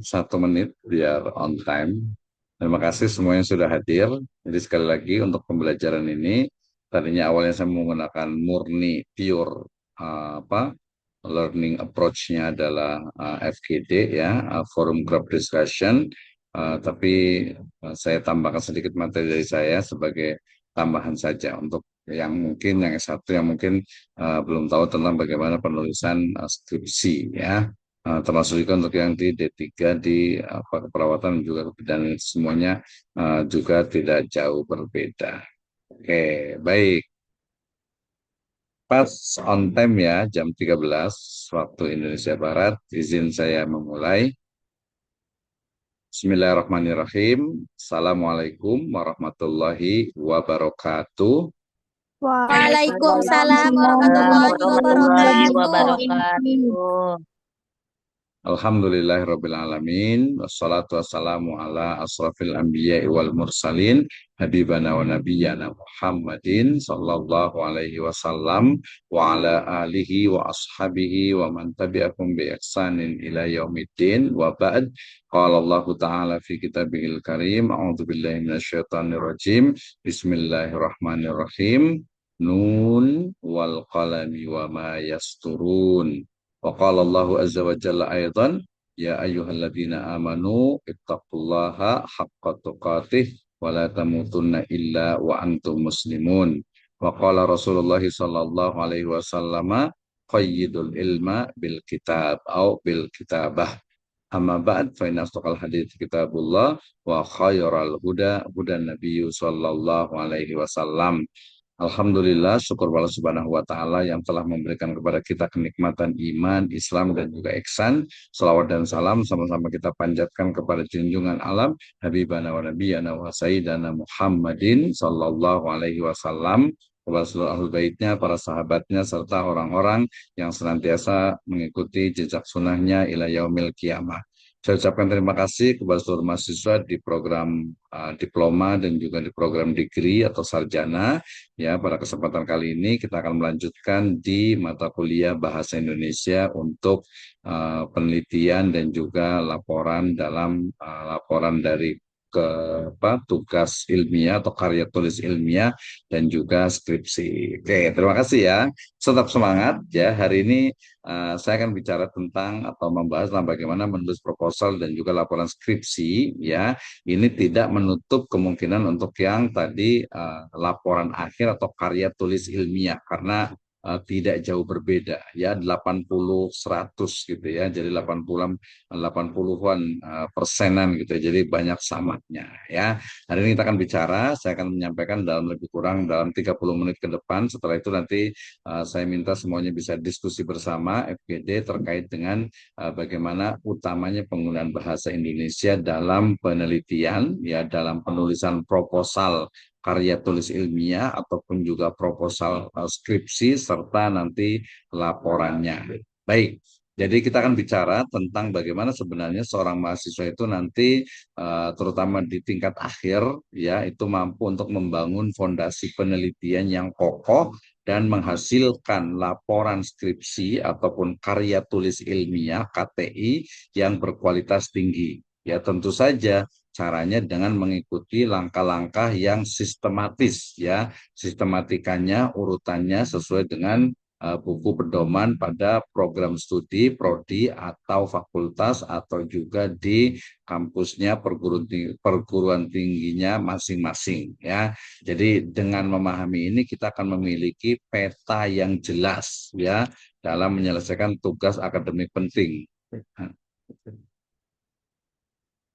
1 menit biar on time. Terima kasih semuanya sudah hadir. Jadi sekali lagi untuk pembelajaran ini, tadinya awalnya saya menggunakan murni pure apa learning approach-nya adalah FGD ya, Forum Group Discussion. Tapi saya tambahkan sedikit materi dari saya sebagai tambahan saja untuk yang mungkin yang S1 yang mungkin belum tahu tentang bagaimana penulisan skripsi ya. Termasuk juga untuk yang di D3 di keperawatan juga kebidanan semuanya juga tidak jauh berbeda. Oke, baik. Pas on time ya, jam 13 waktu Indonesia Barat. Izin saya memulai. Bismillahirrahmanirrahim. Assalamualaikum warahmatullahi wabarakatuh. Waalaikumsalam Waalaikumsalam warahmatullahi warahmatullahi wabarakatuh. wabarakatuh. Alhamdulillahirrabbilalamin. Wassalatu wassalamu ala asrafil anbiya wal mursalin. Habibana wa nabiyyana Muhammadin sallallahu alaihi wasallam wa ala alihi wa ashabihi wa man tabi'akum bi ihsanin ila yaumiddin wa ba'd. Qala Allah Ta'ala fi kitabihil karim. A'udzu billahi minasyaitonir rajim. Bismillahirrahmanirrahim. Nun wal qalami wa ma yasturun. Wa qala Allahu azza wa jalla aidan ya ayyuhalladzina amanu ittaqullaha haqqa tuqatih wa la tamutunna illa wa antum muslimun. Wa qala Rasulullah sallallahu alaihi wasallam qayyidul ilma bil kitab au bil kitabah. Amma ba'd fa inna asdaqal hadits kitabullah wa khairal huda hudan nabiyyu sallallahu alaihi wasallam. Alhamdulillah, syukur Allah Subhanahu wa Ta'ala yang telah memberikan kepada kita kenikmatan iman, Islam, dan juga ihsan. Salawat dan salam sama-sama kita panjatkan kepada junjungan alam, Habibana wa Nabiyana wa Sayyidana Muhammadin Sallallahu Alaihi Wasallam, kepada seluruh ahli baitnya, para sahabatnya, serta orang-orang yang senantiasa mengikuti jejak sunnahnya ila yaumil kiamah. Saya ucapkan terima kasih kepada seluruh mahasiswa di program diploma dan juga di program degree atau sarjana. Ya, pada kesempatan kali ini kita akan melanjutkan di mata kuliah Bahasa Indonesia untuk penelitian dan juga laporan dalam laporan dari ke tugas ilmiah atau karya tulis ilmiah dan juga skripsi. Oke, terima kasih ya. Tetap semangat ya. Hari ini saya akan bicara tentang atau membahas tentang bagaimana menulis proposal dan juga laporan skripsi ya. Ini tidak menutup kemungkinan untuk yang tadi laporan akhir atau karya tulis ilmiah karena tidak jauh berbeda ya 80-100 gitu ya. Jadi 80-an persenan gitu ya. Jadi banyak samanya ya. Hari ini kita akan bicara, saya akan menyampaikan dalam lebih kurang dalam 30 menit ke depan. Setelah itu nanti saya minta semuanya bisa diskusi bersama FGD terkait dengan bagaimana utamanya penggunaan bahasa Indonesia dalam penelitian, ya dalam penulisan proposal karya tulis ilmiah ataupun juga proposal skripsi serta nanti laporannya. Baik, jadi kita akan bicara tentang bagaimana sebenarnya seorang mahasiswa itu nanti terutama di tingkat akhir ya itu mampu untuk membangun fondasi penelitian yang kokoh dan menghasilkan laporan skripsi ataupun karya tulis ilmiah KTI yang berkualitas tinggi. Ya tentu saja caranya dengan mengikuti langkah-langkah yang sistematis ya, sistematikanya urutannya sesuai dengan buku pedoman pada program studi, prodi atau fakultas atau juga di kampusnya perguruan tingginya masing-masing ya. Jadi dengan memahami ini kita akan memiliki peta yang jelas ya dalam menyelesaikan tugas akademik penting.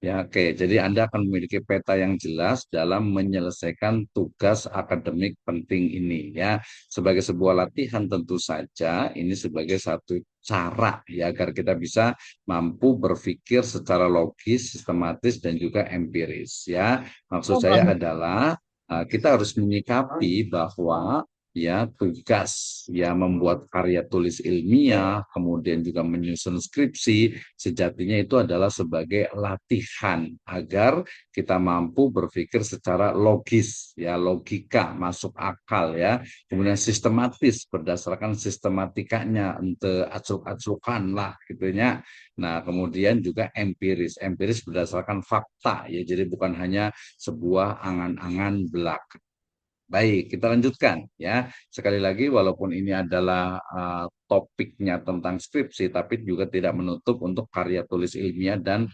Ya, oke. Jadi Anda akan memiliki peta yang jelas dalam menyelesaikan tugas akademik penting ini ya. Sebagai sebuah latihan tentu saja ini sebagai satu cara ya agar kita bisa mampu berpikir secara logis, sistematis dan juga empiris ya. Maksud saya adalah kita harus menyikapi bahwa ya tugas ya membuat karya tulis ilmiah, kemudian juga menyusun skripsi, sejatinya itu adalah sebagai latihan agar kita mampu berpikir secara logis, ya logika, masuk akal ya, kemudian sistematis berdasarkan sistematikanya, ente acluk-aclukan lah gitu ya. Nah, kemudian juga empiris, empiris berdasarkan fakta ya, jadi bukan hanya sebuah angan-angan belaka. Baik, kita lanjutkan ya. Sekali lagi, walaupun ini adalah topiknya tentang skripsi, tapi juga tidak menutup untuk karya tulis ilmiah dan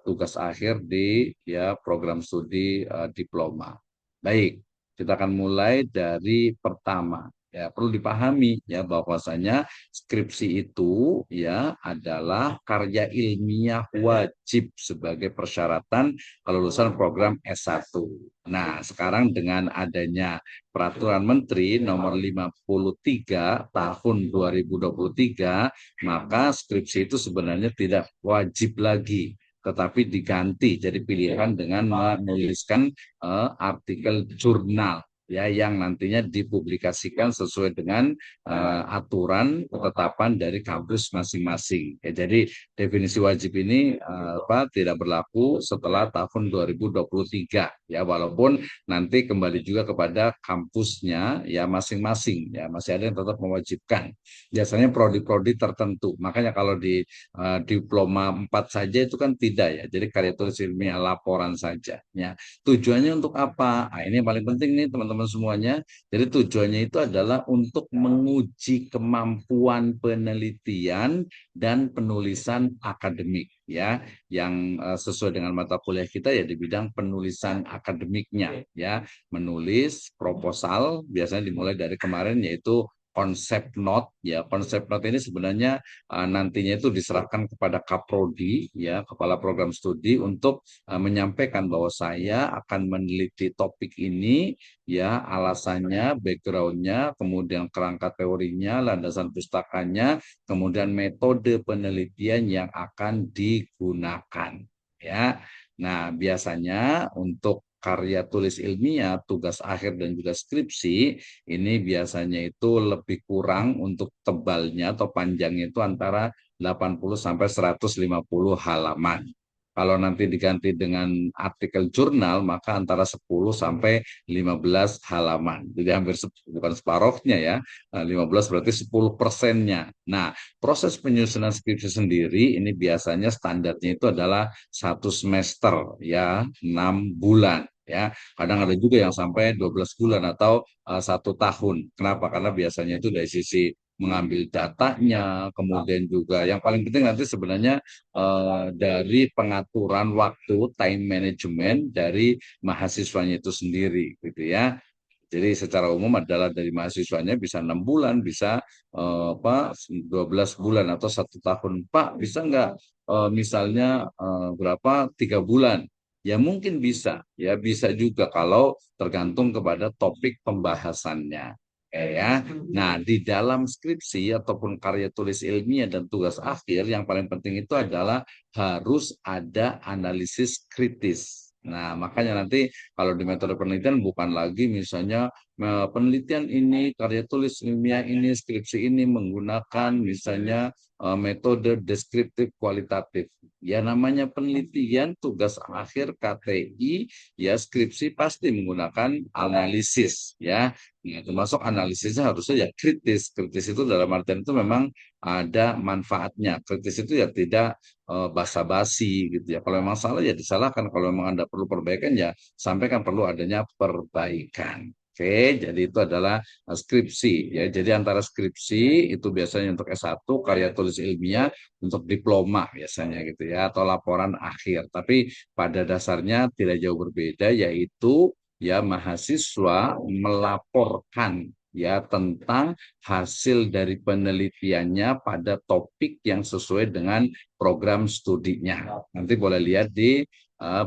tugas akhir di ya program studi diploma. Baik, kita akan mulai dari pertama. Ya, perlu dipahami ya bahwasanya skripsi itu ya adalah karya ilmiah wajib sebagai persyaratan kelulusan program S1. Nah, sekarang dengan adanya Peraturan Menteri Nomor 53 Tahun 2023, maka skripsi itu sebenarnya tidak wajib lagi, tetapi diganti jadi pilihan dengan menuliskan artikel jurnal ya yang nantinya dipublikasikan sesuai dengan aturan ketetapan dari kampus masing-masing. Ya, jadi definisi wajib ini tidak berlaku setelah tahun 2023 ya, walaupun nanti kembali juga kepada kampusnya ya masing-masing ya, masih ada yang tetap mewajibkan. Biasanya prodi-prodi tertentu. Makanya kalau di diploma 4 saja itu kan tidak ya. Jadi karya tulis ilmiah laporan saja ya. Tujuannya untuk apa? Nah, ini yang paling penting nih teman-teman semuanya. Jadi tujuannya itu adalah untuk menguji kemampuan penelitian dan penulisan akademik ya, yang sesuai dengan mata kuliah kita ya di bidang penulisan akademiknya ya, menulis proposal biasanya dimulai dari kemarin yaitu konsep note ya. Konsep note ini sebenarnya nantinya itu diserahkan kepada kaprodi ya, kepala program studi, untuk menyampaikan bahwa saya akan meneliti topik ini ya, alasannya, backgroundnya, kemudian kerangka teorinya, landasan pustakanya, kemudian metode penelitian yang akan digunakan ya. Nah, biasanya untuk karya tulis ilmiah, tugas akhir dan juga skripsi ini biasanya itu lebih kurang untuk tebalnya atau panjangnya itu antara 80 sampai 150 halaman. Kalau nanti diganti dengan artikel jurnal, maka antara 10 sampai 15 halaman. Jadi hampir bukan separuhnya ya, 15 berarti 10%-nya. Nah, proses penyusunan skripsi sendiri ini biasanya standarnya itu adalah 1 semester ya, 6 bulan. Ya, kadang ada juga yang sampai 12 bulan atau 1 tahun. Kenapa? Karena biasanya itu dari sisi mengambil datanya, kemudian juga yang paling penting nanti sebenarnya dari pengaturan waktu, time management dari mahasiswanya itu sendiri, gitu ya. Jadi secara umum adalah dari mahasiswanya bisa 6 bulan, bisa 12 bulan atau 1 tahun. Pak, bisa nggak misalnya berapa 3 bulan? Ya mungkin bisa, ya bisa juga kalau tergantung kepada topik pembahasannya. Ya. Nah, di dalam skripsi ataupun karya tulis ilmiah dan tugas akhir yang paling penting itu adalah harus ada analisis kritis. Nah, makanya nanti kalau di metode penelitian bukan lagi misalnya penelitian ini, karya tulis ilmiah ini, skripsi ini menggunakan misalnya metode deskriptif kualitatif. Ya namanya penelitian, tugas akhir KTI, ya skripsi pasti menggunakan analisis ya. Nah, termasuk analisisnya harusnya ya kritis. Kritis itu dalam artian itu memang ada manfaatnya. Kritis itu ya tidak basa-basi gitu ya. Kalau memang salah ya disalahkan. Kalau memang Anda perlu perbaikan ya sampaikan perlu adanya perbaikan. Oke, jadi itu adalah skripsi ya. Jadi antara skripsi itu biasanya untuk S1, karya tulis ilmiah untuk diploma biasanya gitu ya, atau laporan akhir. Tapi pada dasarnya tidak jauh berbeda, yaitu ya mahasiswa melaporkan ya tentang hasil dari penelitiannya pada topik yang sesuai dengan program studinya. Nanti boleh lihat di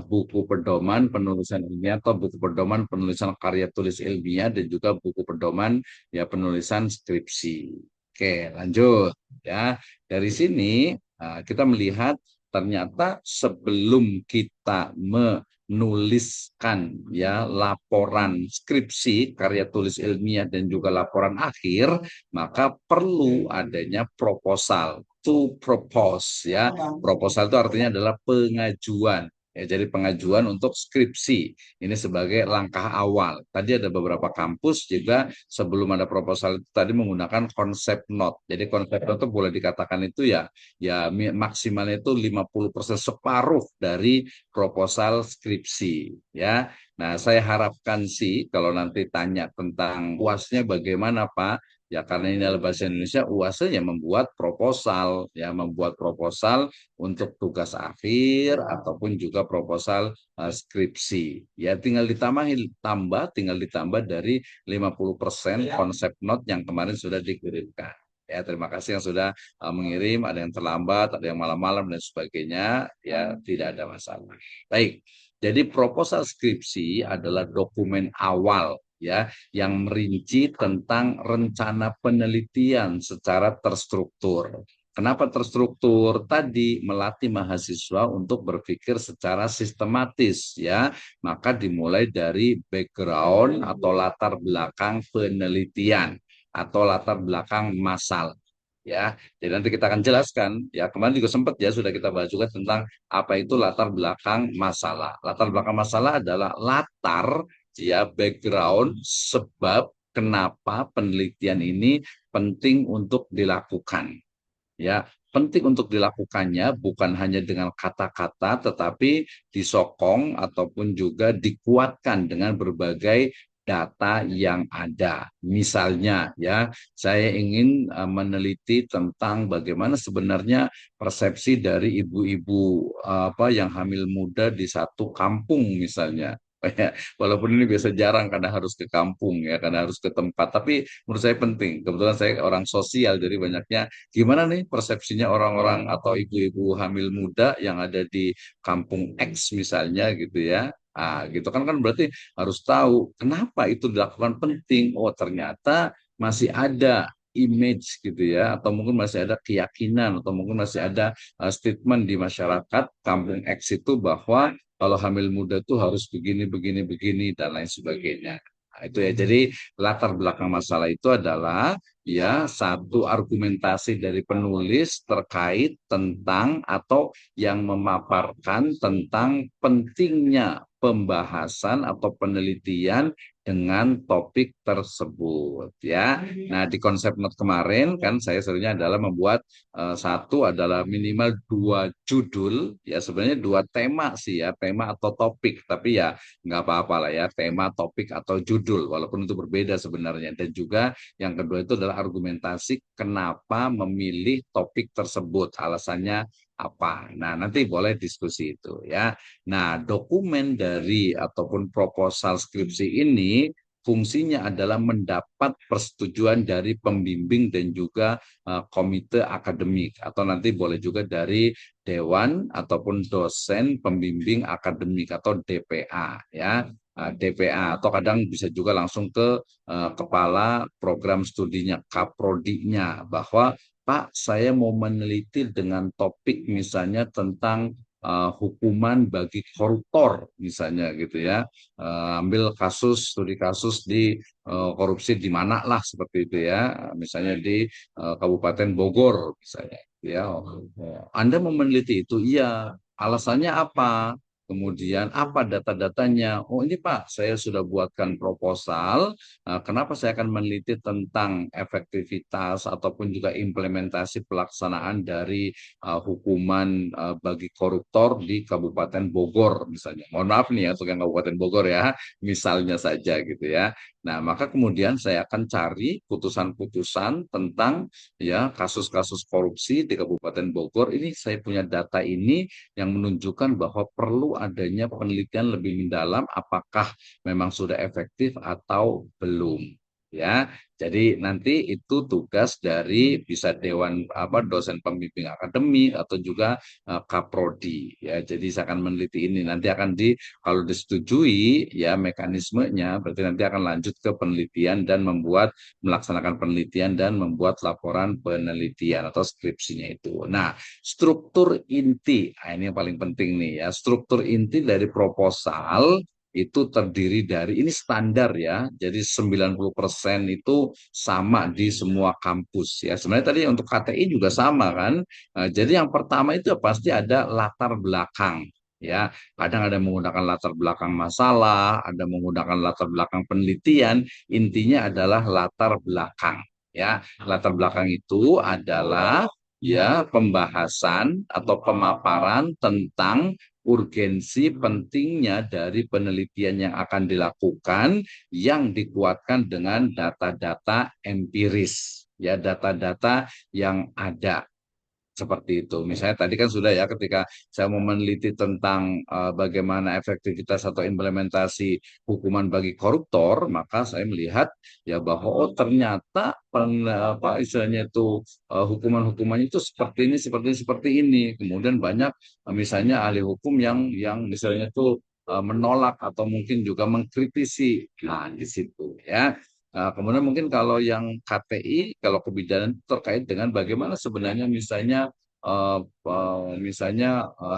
buku pedoman penulisan ilmiah atau buku pedoman penulisan karya tulis ilmiah dan juga buku pedoman ya penulisan skripsi. Oke, lanjut ya. Dari sini kita melihat ternyata sebelum kita menuliskan ya laporan skripsi, karya tulis ilmiah dan juga laporan akhir, maka perlu adanya proposal, to propose ya. Proposal itu artinya adalah pengajuan. Ya, jadi pengajuan untuk skripsi ini sebagai langkah awal. Tadi ada beberapa kampus juga sebelum ada proposal itu tadi menggunakan konsep note. Jadi konsep note itu boleh dikatakan itu ya maksimalnya itu 50% separuh dari proposal skripsi ya. Nah, saya harapkan sih kalau nanti tanya tentang UASnya bagaimana Pak, ya karena ini adalah bahasa Indonesia, UASnya membuat proposal untuk tugas akhir ataupun juga proposal skripsi. Ya tinggal ditambah dari 50% konsep note yang kemarin sudah dikirimkan. Ya, terima kasih yang sudah mengirim, ada yang terlambat, ada yang malam-malam dan sebagainya, ya tidak ada masalah. Baik. Jadi proposal skripsi adalah dokumen awal ya yang merinci tentang rencana penelitian secara terstruktur. Kenapa terstruktur? Tadi melatih mahasiswa untuk berpikir secara sistematis ya. Maka dimulai dari background atau latar belakang penelitian atau latar belakang masalah ya. Jadi nanti kita akan jelaskan ya. Kemarin juga sempat ya sudah kita bahas juga tentang apa itu latar belakang masalah. Latar belakang masalah adalah latar ya background sebab kenapa penelitian ini penting untuk dilakukan. Ya, penting untuk dilakukannya bukan hanya dengan kata-kata, tetapi disokong ataupun juga dikuatkan dengan berbagai data yang ada. Misalnya, ya, saya ingin meneliti tentang bagaimana sebenarnya persepsi dari ibu-ibu apa yang hamil muda di satu kampung misalnya. Walaupun ini biasa jarang karena harus ke kampung ya, karena harus ke tempat. Tapi menurut saya penting. Kebetulan saya orang sosial, jadi banyaknya gimana nih persepsinya orang-orang atau ibu-ibu hamil muda yang ada di kampung X misalnya gitu ya. Ah, gitu kan berarti harus tahu kenapa itu dilakukan penting. Oh, ternyata masih ada image gitu ya atau mungkin masih ada keyakinan atau mungkin masih ada statement di masyarakat kampung X itu bahwa kalau hamil muda tuh harus begini begini begini dan lain sebagainya. Nah, itu ya. Jadi latar belakang masalah itu adalah ya satu argumentasi dari penulis terkait tentang atau yang memaparkan tentang pentingnya pembahasan atau penelitian dengan topik tersebut ya. Nah, di konsep note kemarin kan saya sebenarnya adalah membuat satu adalah minimal dua judul ya sebenarnya dua tema sih ya, tema atau topik, tapi ya nggak apa-apa lah ya, tema, topik atau judul walaupun itu berbeda sebenarnya. Dan juga yang kedua itu adalah argumentasi kenapa memilih topik tersebut, alasannya apa. Nah, nanti boleh diskusi itu ya. Nah, dokumen dari ataupun proposal skripsi ini fungsinya adalah mendapat persetujuan dari pembimbing dan juga komite akademik atau nanti boleh juga dari dewan ataupun dosen pembimbing akademik atau DPA ya. DPA atau kadang bisa juga langsung ke kepala program studinya, kaprodinya, bahwa Pak, saya mau meneliti dengan topik misalnya tentang hukuman bagi koruptor misalnya gitu ya. Ambil studi kasus di korupsi di mana lah seperti itu ya. Misalnya di Kabupaten Bogor misalnya ya. Anda mau meneliti itu, iya. Alasannya apa? Kemudian apa data-datanya? Oh ini Pak, saya sudah buatkan proposal. Kenapa saya akan meneliti tentang efektivitas ataupun juga implementasi pelaksanaan dari hukuman bagi koruptor di Kabupaten Bogor misalnya. Mohon maaf nih ya untuk yang Kabupaten Bogor ya, misalnya saja gitu ya. Nah, maka kemudian saya akan cari putusan-putusan tentang ya kasus-kasus korupsi di Kabupaten Bogor. Ini saya punya data ini yang menunjukkan bahwa perlu adanya penelitian lebih mendalam apakah memang sudah efektif atau belum. ya. Jadi nanti itu tugas dari bisa dewan apa dosen pembimbing akademik atau juga kaprodi ya. Jadi saya akan meneliti ini nanti akan kalau disetujui ya mekanismenya berarti nanti akan lanjut ke penelitian dan melaksanakan penelitian dan membuat laporan penelitian atau skripsinya itu. Nah, struktur inti, nah ini yang paling penting nih ya. Struktur inti dari proposal itu terdiri dari, ini standar ya, jadi 90% itu sama di semua kampus ya. Sebenarnya tadi untuk KTI juga sama kan. Jadi yang pertama itu pasti ada latar belakang ya. Kadang ada menggunakan latar belakang masalah, ada menggunakan latar belakang penelitian, intinya adalah latar belakang ya. Latar belakang itu adalah ya pembahasan atau pemaparan tentang urgensi pentingnya dari penelitian yang akan dilakukan yang dikuatkan dengan data-data empiris, ya data-data yang ada seperti itu. Misalnya tadi kan sudah ya ketika saya mau meneliti tentang bagaimana efektivitas atau implementasi hukuman bagi koruptor, maka saya melihat ya bahwa oh ternyata apa istilahnya itu hukuman-hukumannya itu seperti ini, seperti ini, seperti ini. Kemudian banyak misalnya ahli hukum yang misalnya itu menolak atau mungkin juga mengkritisi. Nah, di situ ya. Kemudian mungkin kalau yang KTI, kalau kebijakan terkait dengan bagaimana sebenarnya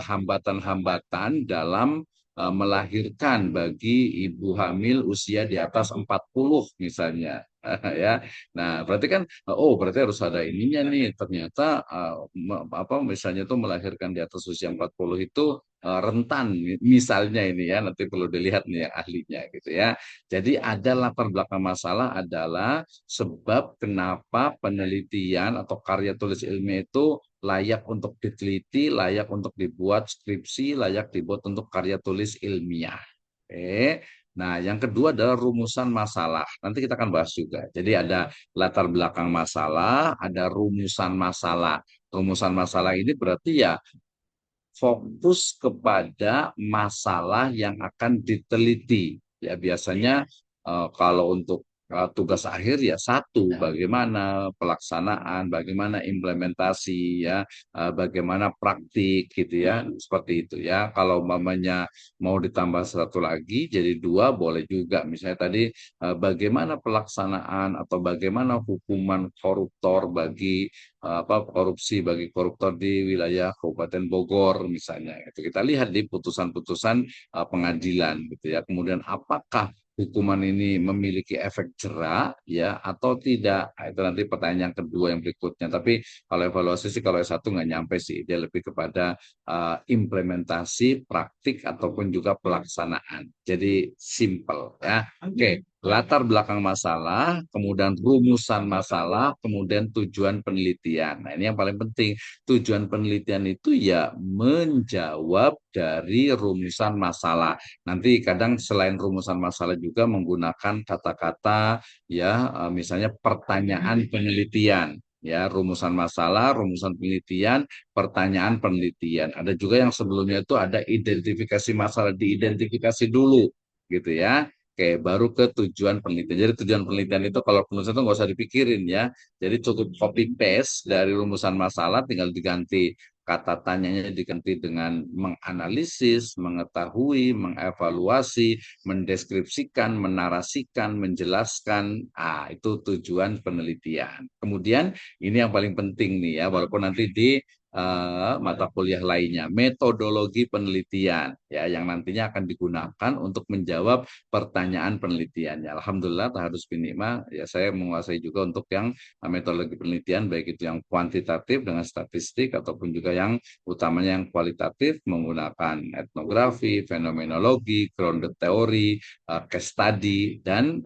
hambatan-hambatan dalam melahirkan bagi ibu hamil usia di atas 40 misalnya. Ya. Nah, berarti kan oh berarti harus ada ininya nih. Ternyata apa misalnya itu melahirkan di atas usia 40 itu rentan misalnya ini ya nanti perlu dilihat nih yang ahlinya gitu ya. Jadi ada latar belakang masalah adalah sebab kenapa penelitian atau karya tulis ilmiah itu layak untuk diteliti, layak untuk dibuat skripsi, layak dibuat untuk karya tulis ilmiah. Oke. Nah, yang kedua adalah rumusan masalah. Nanti kita akan bahas juga. Jadi ada latar belakang masalah, ada rumusan masalah. Rumusan masalah ini berarti ya fokus kepada masalah yang akan diteliti. Ya biasanya kalau untuk tugas akhir ya satu, bagaimana pelaksanaan, bagaimana implementasi ya, bagaimana praktik gitu ya, seperti itu ya. Kalau mamanya mau ditambah satu lagi jadi dua boleh juga. Misalnya tadi bagaimana pelaksanaan atau bagaimana hukuman koruptor bagi apa korupsi bagi koruptor di wilayah Kabupaten Bogor misalnya. Itu kita lihat di putusan-putusan pengadilan gitu ya. Kemudian apakah hukuman ini memiliki efek jera ya atau tidak? Nah, itu nanti pertanyaan yang kedua yang berikutnya. Tapi kalau evaluasi sih kalau S1 nggak nyampe sih, dia lebih kepada implementasi, praktik ataupun juga pelaksanaan. Jadi simple ya. Oke, latar belakang masalah, kemudian rumusan masalah, kemudian tujuan penelitian. Nah, ini yang paling penting. Tujuan penelitian itu ya menjawab dari rumusan masalah. Nanti kadang selain rumusan masalah juga menggunakan kata-kata ya misalnya pertanyaan penelitian. Ya, rumusan masalah, rumusan penelitian, pertanyaan penelitian. Ada juga yang sebelumnya itu ada identifikasi masalah, diidentifikasi dulu gitu ya. Oke, baru ke tujuan penelitian. Jadi tujuan penelitian itu kalau penulisan itu nggak usah dipikirin ya. Jadi cukup copy paste dari rumusan masalah, tinggal diganti kata tanyanya diganti dengan menganalisis, mengetahui, mengevaluasi, mendeskripsikan, menarasikan, menjelaskan. Ah, itu tujuan penelitian. Kemudian ini yang paling penting nih ya, walaupun nanti di mata kuliah lainnya, metodologi penelitian ya yang nantinya akan digunakan untuk menjawab pertanyaan penelitiannya. Alhamdulillah taharus binima ya saya menguasai juga untuk yang metodologi penelitian baik itu yang kuantitatif dengan statistik ataupun juga yang utamanya yang kualitatif menggunakan etnografi, fenomenologi, grounded theory, case study dan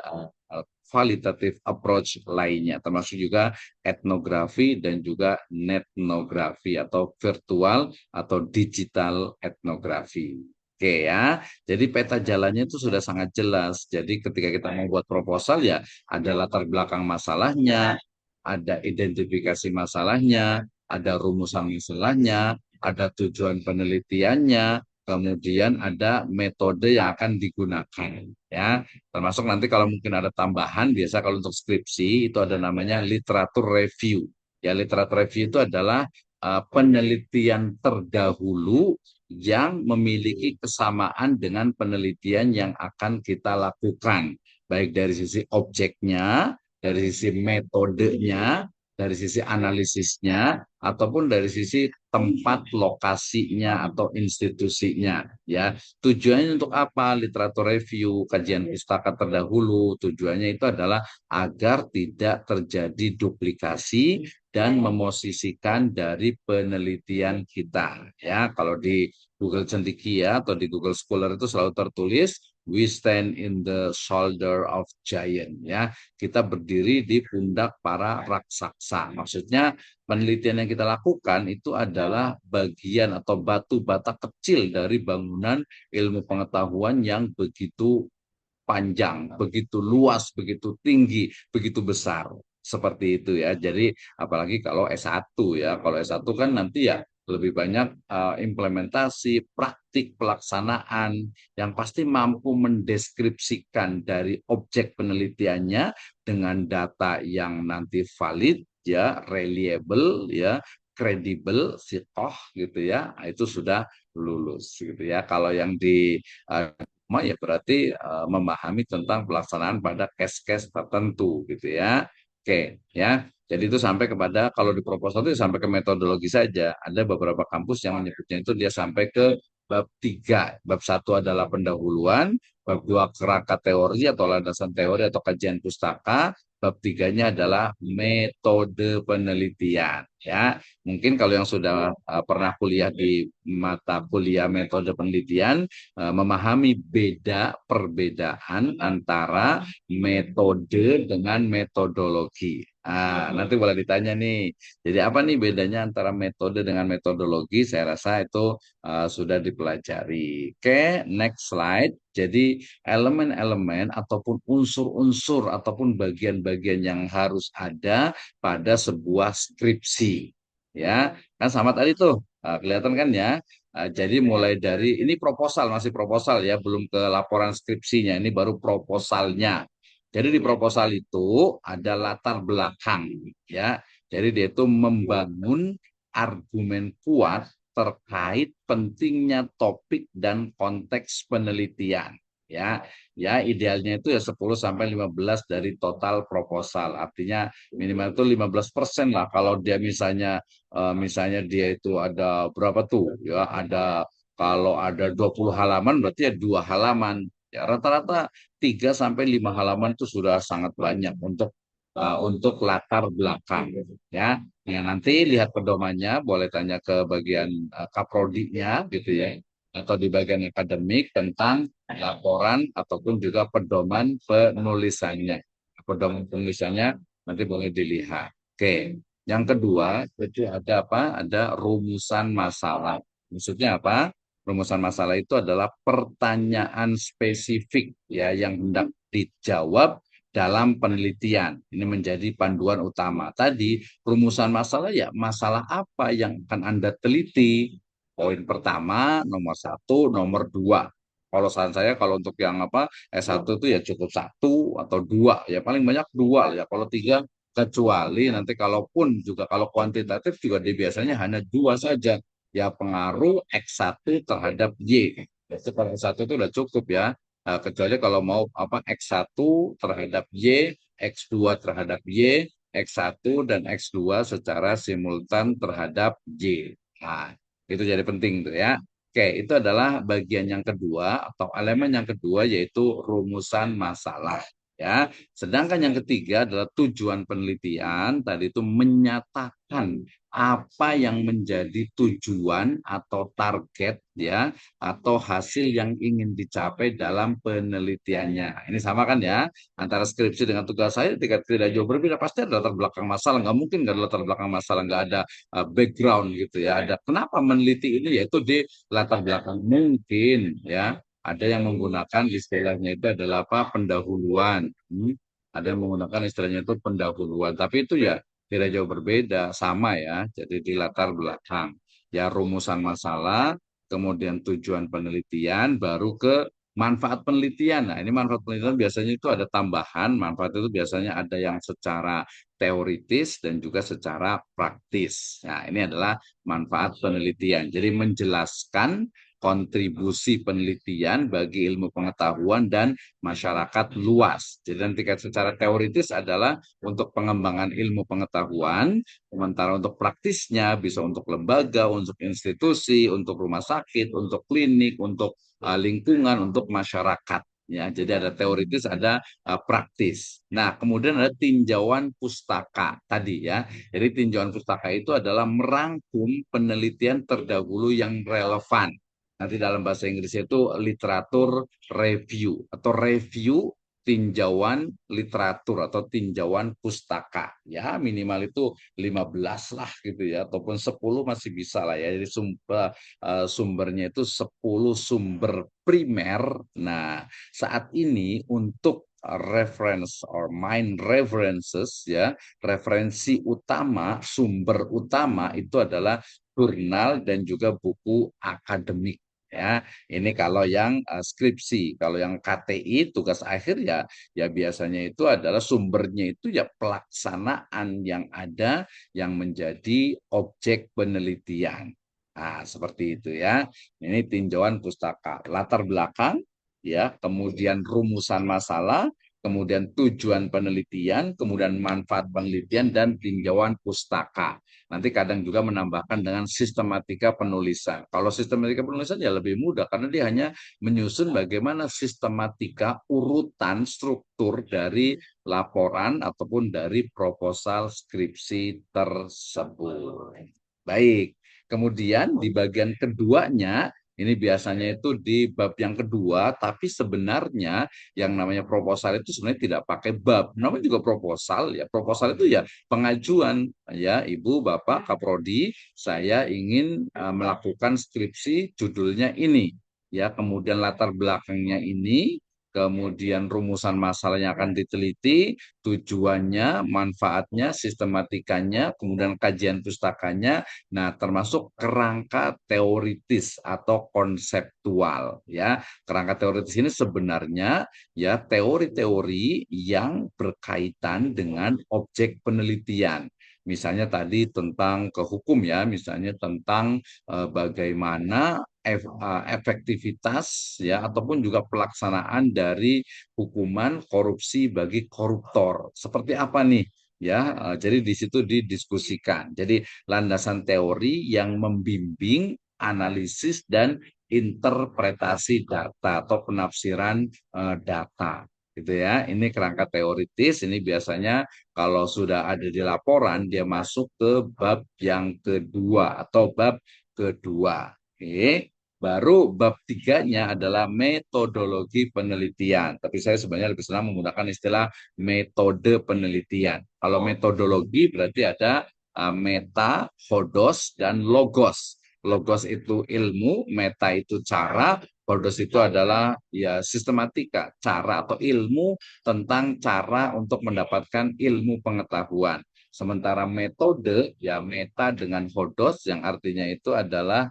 kualitatif approach lainnya, termasuk juga etnografi dan juga netnografi atau virtual atau digital etnografi. Oke ya, jadi peta jalannya itu sudah sangat jelas. Jadi ketika kita membuat proposal ya ada latar belakang masalahnya, ada identifikasi masalahnya, ada rumusan masalahnya, ada tujuan penelitiannya, kemudian ada metode yang akan digunakan, ya. Termasuk nanti kalau mungkin ada tambahan, biasa kalau untuk skripsi itu ada namanya literatur review. Ya, literatur review itu adalah penelitian terdahulu yang memiliki kesamaan dengan penelitian yang akan kita lakukan, baik dari sisi objeknya, dari sisi metodenya, dari sisi analisisnya, ataupun dari sisi tempat lokasinya atau institusinya, ya. Tujuannya untuk apa? Literatur review, kajian pustaka terdahulu, tujuannya itu adalah agar tidak terjadi duplikasi dan memosisikan dari penelitian kita, ya. Kalau di Google Cendekia atau di Google Scholar itu selalu tertulis we stand in the shoulder of giant, ya. Kita berdiri di pundak para raksasa. Maksudnya penelitian yang kita lakukan itu adalah bagian atau batu bata kecil dari bangunan ilmu pengetahuan yang begitu panjang, begitu luas, begitu tinggi, begitu besar. Seperti itu, ya. Jadi apalagi kalau S1, ya. Kalau S1 kan nanti ya lebih banyak implementasi, praktik pelaksanaan yang pasti mampu mendeskripsikan dari objek penelitiannya dengan data yang nanti valid, ya, reliable, ya, kredibel, sikoh gitu, ya. Itu sudah lulus gitu, ya. Kalau yang di ya berarti memahami tentang pelaksanaan pada case-case tertentu gitu, ya. Oke, ya. Jadi itu sampai kepada kalau di proposal itu sampai ke metodologi saja. Ada beberapa kampus yang menyebutnya itu dia sampai ke bab 3. Bab 1 adalah pendahuluan, bab 2 kerangka teori atau landasan teori atau kajian pustaka, bab 3-nya adalah metode penelitian, ya. Mungkin kalau yang sudah pernah kuliah di mata kuliah metode penelitian, memahami perbedaan antara metode dengan metodologi. Nanti boleh ditanya nih. Jadi apa nih bedanya antara metode dengan metodologi? Saya rasa itu sudah dipelajari. Oke, next slide. Jadi elemen-elemen ataupun unsur-unsur ataupun bagian-bagian yang harus ada pada sebuah skripsi. Ya, kan sama tadi tuh. Kelihatan kan, ya? Jadi mulai dari ini proposal, masih proposal, ya, belum ke laporan skripsinya, ini baru proposalnya. Jadi di proposal itu ada latar belakang, ya. Jadi dia itu membangun argumen kuat terkait pentingnya topik dan konteks penelitian, ya. Ya, idealnya itu ya 10 sampai 15 dari total proposal. Artinya minimal itu 15% lah kalau dia misalnya dia itu ada berapa tuh, ya, ada kalau ada 20 halaman berarti ya 2 halaman, ya. Rata-rata 3 sampai 5 halaman itu sudah sangat banyak untuk latar belakang, ya. Ya, nanti lihat pedomannya, boleh tanya ke bagian kaprodinya gitu, ya, atau di bagian akademik tentang laporan ataupun juga pedoman penulisannya. Pedoman penulisannya nanti boleh dilihat. Oke. Yang kedua, itu ada apa? Ada rumusan masalah. Maksudnya apa? Rumusan masalah itu adalah pertanyaan spesifik, ya, yang hendak dijawab dalam penelitian. Ini menjadi panduan utama. Tadi rumusan masalah, ya, masalah apa yang akan Anda teliti? Poin pertama, nomor 1, nomor 2. Kalau saran saya kalau untuk yang S1 itu ya cukup 1 atau 2, ya paling banyak 2, ya. Kalau 3, kecuali nanti kalaupun juga kalau kuantitatif juga dia biasanya hanya 2 saja, ya, pengaruh X1 terhadap Y. Itu kalau X1 itu udah cukup, ya. Kecuali kalau mau X1 terhadap Y, X2 terhadap Y, X1 dan X2 secara simultan terhadap Y. Nah, itu jadi penting tuh, ya. Oke, itu adalah bagian yang kedua atau elemen yang kedua, yaitu rumusan masalah, ya. Sedangkan yang ketiga adalah tujuan penelitian, tadi itu menyatakan apa yang menjadi tujuan atau target, ya, atau hasil yang ingin dicapai dalam penelitiannya. Ini sama kan, ya, antara skripsi dengan tugas saya tidak jauh berbeda. Pasti ada latar belakang masalah, nggak mungkin nggak ada latar belakang masalah, nggak ada background gitu, ya. Ada kenapa meneliti ini, yaitu di latar belakang mungkin, ya. Ada yang menggunakan istilahnya itu adalah pendahuluan. Ada yang menggunakan istilahnya itu pendahuluan. Tapi itu ya tidak jauh berbeda, sama, ya. Jadi di latar belakang, ya, rumusan masalah, kemudian tujuan penelitian, baru ke manfaat penelitian. Nah, ini manfaat penelitian biasanya itu ada tambahan, manfaat itu biasanya ada yang secara teoritis dan juga secara praktis. Nah, ini adalah manfaat penelitian. Jadi menjelaskan kontribusi penelitian bagi ilmu pengetahuan dan masyarakat luas. Jadi nanti secara teoritis adalah untuk pengembangan ilmu pengetahuan, sementara untuk praktisnya bisa untuk lembaga, untuk institusi, untuk rumah sakit, untuk klinik, untuk lingkungan, untuk masyarakat. Ya, jadi ada teoritis, ada praktis. Nah, kemudian ada tinjauan pustaka tadi ya. Jadi tinjauan pustaka itu adalah merangkum penelitian terdahulu yang relevan. Nanti dalam bahasa Inggrisnya itu literatur review atau review tinjauan literatur atau tinjauan pustaka. Ya, minimal itu 15 lah gitu ya, ataupun 10 masih bisa lah ya. Jadi sumbernya itu 10 sumber primer. Nah, saat ini untuk reference or main references ya, referensi utama, sumber utama itu adalah jurnal dan juga buku akademik. Ya, ini kalau yang skripsi, kalau yang KTI tugas akhir ya, ya biasanya itu adalah sumbernya itu ya pelaksanaan yang ada yang menjadi objek penelitian. Nah, seperti itu ya. Ini tinjauan pustaka. Latar belakang, ya, kemudian rumusan masalah, kemudian tujuan penelitian, kemudian manfaat penelitian, dan tinjauan pustaka. Nanti kadang juga menambahkan dengan sistematika penulisan. Kalau sistematika penulisan ya lebih mudah karena dia hanya menyusun bagaimana sistematika urutan struktur dari laporan ataupun dari proposal skripsi tersebut. Baik, kemudian di bagian keduanya ini biasanya itu di bab yang kedua, tapi sebenarnya yang namanya proposal itu sebenarnya tidak pakai bab. Namanya juga proposal ya. Proposal itu ya pengajuan ya, Ibu, Bapak, Kaprodi, saya ingin melakukan skripsi judulnya ini. Ya, kemudian latar belakangnya ini, kemudian rumusan masalahnya akan diteliti, tujuannya, manfaatnya, sistematikanya, kemudian kajian pustakanya. Nah, termasuk kerangka teoritis atau konseptual ya. Kerangka teoritis ini sebenarnya ya teori-teori yang berkaitan dengan objek penelitian. Misalnya tadi tentang kehukum ya, misalnya tentang bagaimana efektivitas ya ataupun juga pelaksanaan dari hukuman korupsi bagi koruptor. Seperti apa nih? Ya, jadi di situ didiskusikan. Jadi landasan teori yang membimbing analisis dan interpretasi data atau penafsiran data gitu ya. Ini kerangka teoritis, ini biasanya kalau sudah ada di laporan dia masuk ke bab yang kedua atau bab kedua. Oke. Baru bab tiganya adalah metodologi penelitian. Tapi saya sebenarnya lebih senang menggunakan istilah metode penelitian. Kalau metodologi berarti ada meta, hodos, dan logos. Logos itu ilmu, meta itu cara, hodos itu adalah ya sistematika, cara atau ilmu tentang cara untuk mendapatkan ilmu pengetahuan. Sementara metode, ya meta dengan hodos yang artinya itu adalah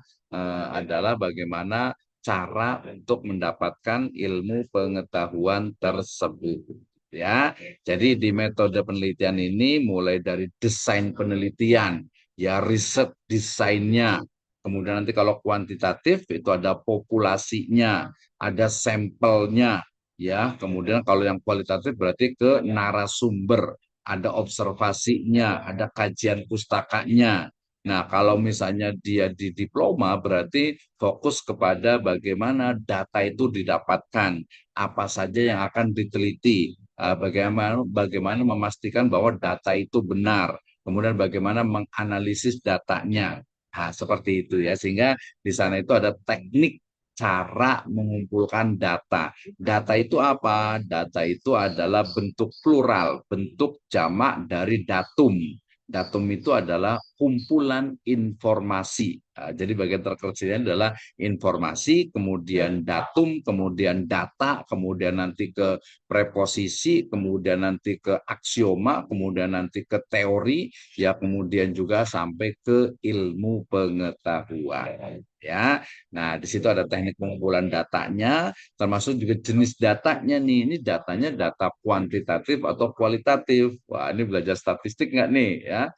bagaimana cara untuk mendapatkan ilmu pengetahuan tersebut. Ya, jadi di metode penelitian ini mulai dari desain penelitian, ya riset desainnya. Kemudian nanti kalau kuantitatif itu ada populasinya, ada sampelnya, ya. Kemudian kalau yang kualitatif berarti ke narasumber, ada observasinya, ada kajian pustakanya. Nah, kalau misalnya dia di diploma berarti fokus kepada bagaimana data itu didapatkan, apa saja yang akan diteliti, bagaimana memastikan bahwa data itu benar, kemudian bagaimana menganalisis datanya. Nah, seperti itu ya, sehingga di sana itu ada teknik cara mengumpulkan data. Data itu apa? Data itu adalah bentuk plural, bentuk jamak dari datum. Datum itu adalah kumpulan informasi. Jadi bagian terkecilnya adalah informasi, kemudian datum, kemudian data, kemudian nanti ke preposisi, kemudian nanti ke aksioma, kemudian nanti ke teori, ya kemudian juga sampai ke ilmu pengetahuan. Ya, nah di situ ada teknik pengumpulan datanya, termasuk juga jenis datanya nih. Ini datanya data kuantitatif atau kualitatif. Wah, ini belajar statistik nggak nih ya?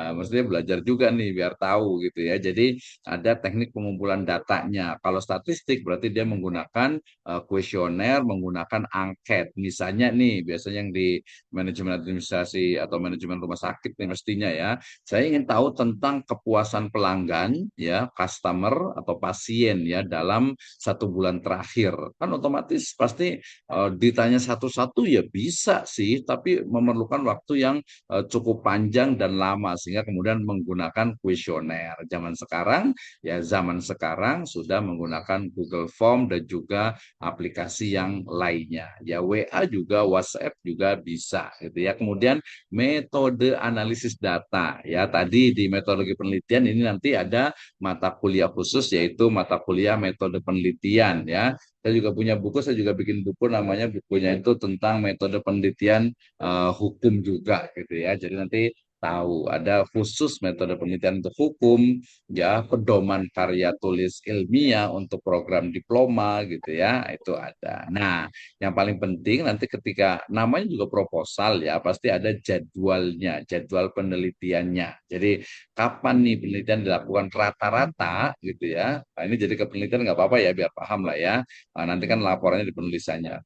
Maksudnya belajar juga nih biar tahu gitu ya. Jadi ada teknik pengumpulan datanya. Kalau statistik berarti dia menggunakan kuesioner, menggunakan angket. Misalnya nih, biasanya yang di manajemen administrasi atau manajemen rumah sakit nih mestinya ya. Saya ingin tahu tentang kepuasan pelanggan ya, customer atau pasien ya dalam 1 bulan terakhir. Kan otomatis pasti ditanya satu-satu ya bisa sih, tapi memerlukan waktu yang cukup panjang dan lama sehingga kemudian menggunakan kuesioner. Zaman sekarang sudah menggunakan Google Form dan juga aplikasi yang lainnya. Ya WA juga, WhatsApp juga bisa gitu ya. Kemudian metode analisis data. Ya tadi di metodologi penelitian ini nanti ada mata kuliah khusus yaitu mata kuliah metode penelitian ya. Saya juga punya buku, saya juga bikin buku namanya bukunya itu tentang metode penelitian hukum juga gitu ya. Jadi nanti tahu ada khusus metode penelitian untuk hukum, ya pedoman karya tulis ilmiah untuk program diploma gitu ya, itu ada. Nah, yang paling penting nanti ketika namanya juga proposal ya, pasti ada jadwalnya, jadwal penelitiannya. Jadi kapan nih penelitian dilakukan rata-rata gitu ya. Nah, ini jadi ke penelitian nggak apa-apa ya, biar paham lah ya. Nah, nanti kan laporannya di penulisannya.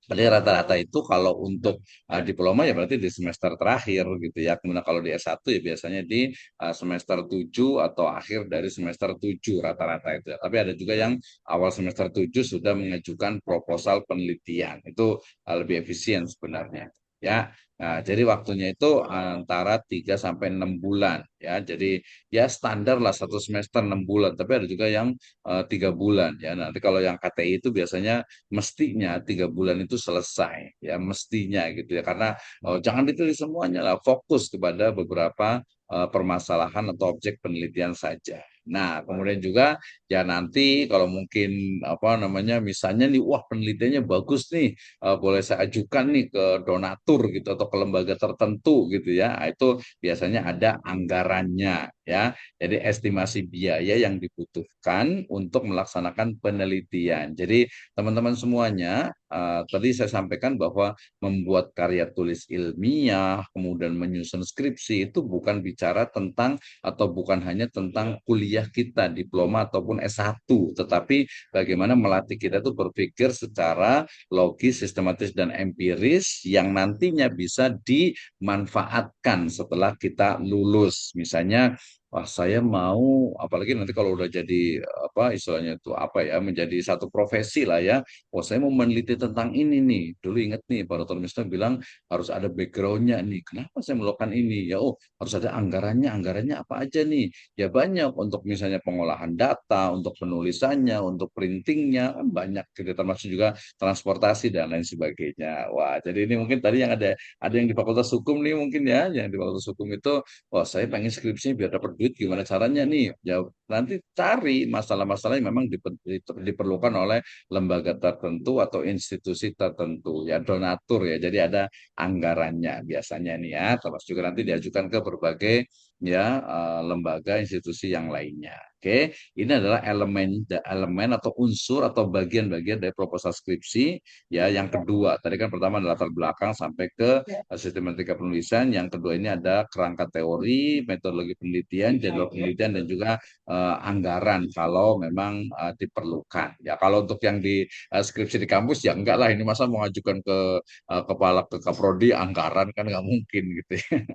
Berarti rata-rata itu kalau untuk diploma ya berarti di semester terakhir gitu ya. Kemudian kalau di S1 ya biasanya di semester 7 atau akhir dari semester 7 rata-rata itu ya. Tapi ada juga yang awal semester 7 sudah mengajukan proposal penelitian. Itu lebih efisien sebenarnya. Ya, nah, jadi waktunya itu antara 3 sampai 6 bulan ya. Jadi ya standar lah 1 semester 6 bulan. Tapi ada juga yang 3 bulan ya. Nanti kalau yang KTI itu biasanya mestinya 3 bulan itu selesai ya mestinya gitu ya karena jangan ditulis semuanya lah fokus kepada beberapa permasalahan atau objek penelitian saja. Nah, kemudian juga ya nanti kalau mungkin apa namanya misalnya nih wah penelitiannya bagus nih boleh saya ajukan nih ke donatur gitu atau ke lembaga tertentu gitu ya. Nah, itu biasanya ada anggarannya ya. Jadi estimasi biaya yang dibutuhkan untuk melaksanakan penelitian. Jadi teman-teman semuanya, tadi saya sampaikan bahwa membuat karya tulis ilmiah, kemudian menyusun skripsi itu bukan bicara tentang atau bukan hanya tentang kuliah kita, diploma ataupun S1, tetapi bagaimana melatih kita itu berpikir secara logis, sistematis, dan empiris yang nantinya bisa dimanfaatkan setelah kita lulus. Misalnya wah, saya mau, apalagi nanti kalau udah jadi apa istilahnya itu apa ya, menjadi satu profesi lah ya. Oh, saya mau meneliti tentang ini nih. Dulu ingat nih, Pak Dr. Misna bilang harus ada backgroundnya nih. Kenapa saya melakukan ini? Ya, oh, harus ada anggarannya. Anggarannya apa aja nih? Ya banyak untuk misalnya pengolahan data, untuk penulisannya, untuk printingnya, kan banyak. Gitu. Termasuk juga transportasi dan lain sebagainya. Wah, jadi ini mungkin tadi yang ada yang di Fakultas Hukum nih mungkin ya, yang di Fakultas Hukum itu wah saya pengen skripsinya biar dapat duit gimana caranya nih? Ya nanti cari masalah-masalah yang memang diperlukan oleh lembaga tertentu atau institusi tertentu ya donatur ya. Jadi ada anggarannya biasanya nih ya. Termasuk juga nanti diajukan ke berbagai ya lembaga institusi yang lainnya. Oke, ini adalah elemen atau unsur atau bagian-bagian dari proposal skripsi ya. Yang kedua, tadi kan pertama adalah latar belakang sampai ke sistematika penulisan. Yang kedua ini ada kerangka teori, metodologi penelitian, jadwal penelitian, dan juga anggaran kalau memang diperlukan. Ya kalau untuk yang di skripsi di kampus ya enggak lah ini masa mau ngajukan ke kepala ke kaprodi anggaran kan nggak mungkin gitu ya.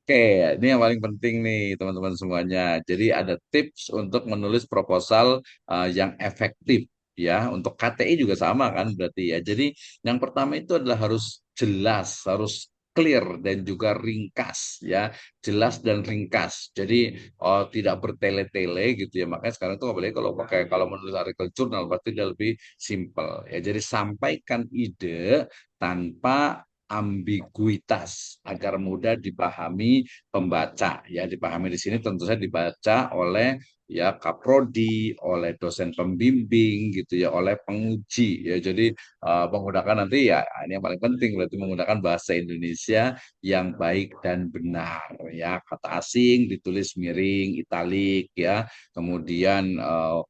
Oke, ini yang paling penting nih teman-teman semuanya. Jadi ada tips untuk menulis proposal yang efektif ya. Untuk KTI juga sama kan berarti ya. Jadi yang pertama itu adalah harus jelas, harus clear dan juga ringkas ya. Jelas dan ringkas. Jadi tidak bertele-tele gitu ya. Makanya sekarang itu apalagi kalau menulis artikel jurnal pasti dia lebih simple ya. Jadi sampaikan ide tanpa ambiguitas agar mudah dipahami pembaca. Ya, dipahami di sini tentu saja dibaca oleh ya kaprodi, oleh dosen pembimbing gitu ya, oleh penguji ya. Jadi menggunakan nanti ya ini yang paling penting berarti menggunakan bahasa Indonesia yang baik dan benar ya. Kata asing ditulis miring, italik ya. Kemudian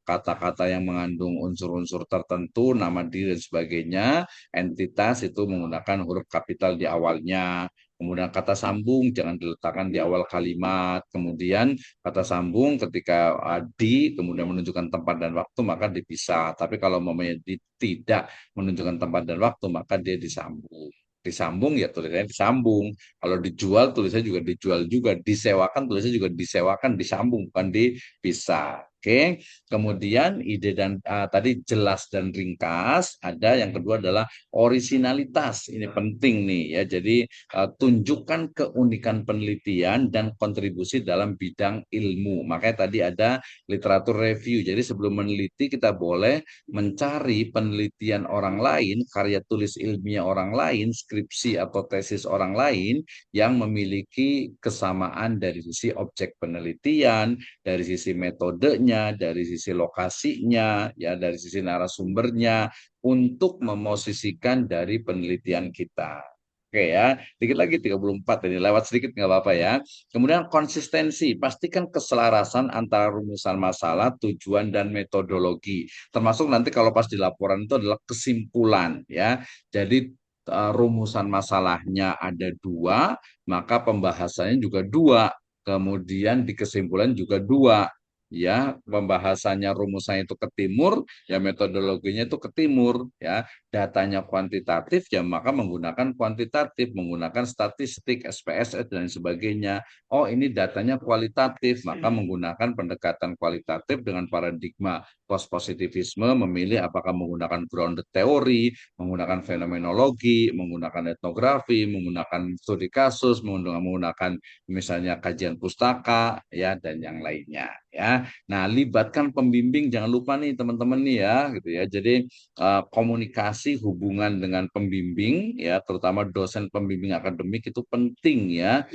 kata-kata yang mengandung unsur-unsur tertentu, nama diri dan sebagainya, entitas itu menggunakan huruf kapital di awalnya. Kemudian kata sambung jangan diletakkan di awal kalimat. Kemudian kata sambung ketika di kemudian menunjukkan tempat dan waktu maka dipisah. Tapi kalau memangnya tidak menunjukkan tempat dan waktu maka dia disambung. Disambung ya tulisannya disambung. Kalau dijual tulisannya juga dijual juga. Disewakan tulisannya juga disewakan, disambung bukan dipisah. Oke. Kemudian ide dan tadi jelas dan ringkas. Ada yang kedua adalah orisinalitas. Ini penting nih ya. Jadi tunjukkan keunikan penelitian dan kontribusi dalam bidang ilmu. Makanya tadi ada literatur review. Jadi sebelum meneliti kita boleh mencari penelitian orang lain, karya tulis ilmiah orang lain, skripsi atau tesis orang lain yang memiliki kesamaan dari sisi objek penelitian, dari sisi metodenya, dari sisi lokasinya, ya dari sisi narasumbernya untuk memosisikan dari penelitian kita. Oke ya, dikit lagi 34 ini, lewat sedikit nggak apa-apa ya. Kemudian konsistensi, pastikan keselarasan antara rumusan masalah, tujuan, dan metodologi. Termasuk nanti kalau pas di laporan itu adalah kesimpulan ya. Jadi rumusan masalahnya ada dua, maka pembahasannya juga dua. Kemudian di kesimpulan juga dua. Ya, pembahasannya rumusnya itu ke timur, ya metodologinya itu ke timur, ya datanya kuantitatif ya maka menggunakan kuantitatif, menggunakan statistik, SPSS dan sebagainya. Oh ini datanya kualitatif, maka menggunakan pendekatan kualitatif dengan paradigma post positivisme, memilih apakah menggunakan grounded teori, menggunakan fenomenologi, menggunakan etnografi, menggunakan studi kasus, menggunakan misalnya kajian pustaka ya dan yang lainnya ya. Nah, libatkan pembimbing jangan lupa nih teman-teman nih ya gitu ya. Jadi komunikasi hubungan dengan pembimbing ya terutama dosen pembimbing akademik itu penting ya.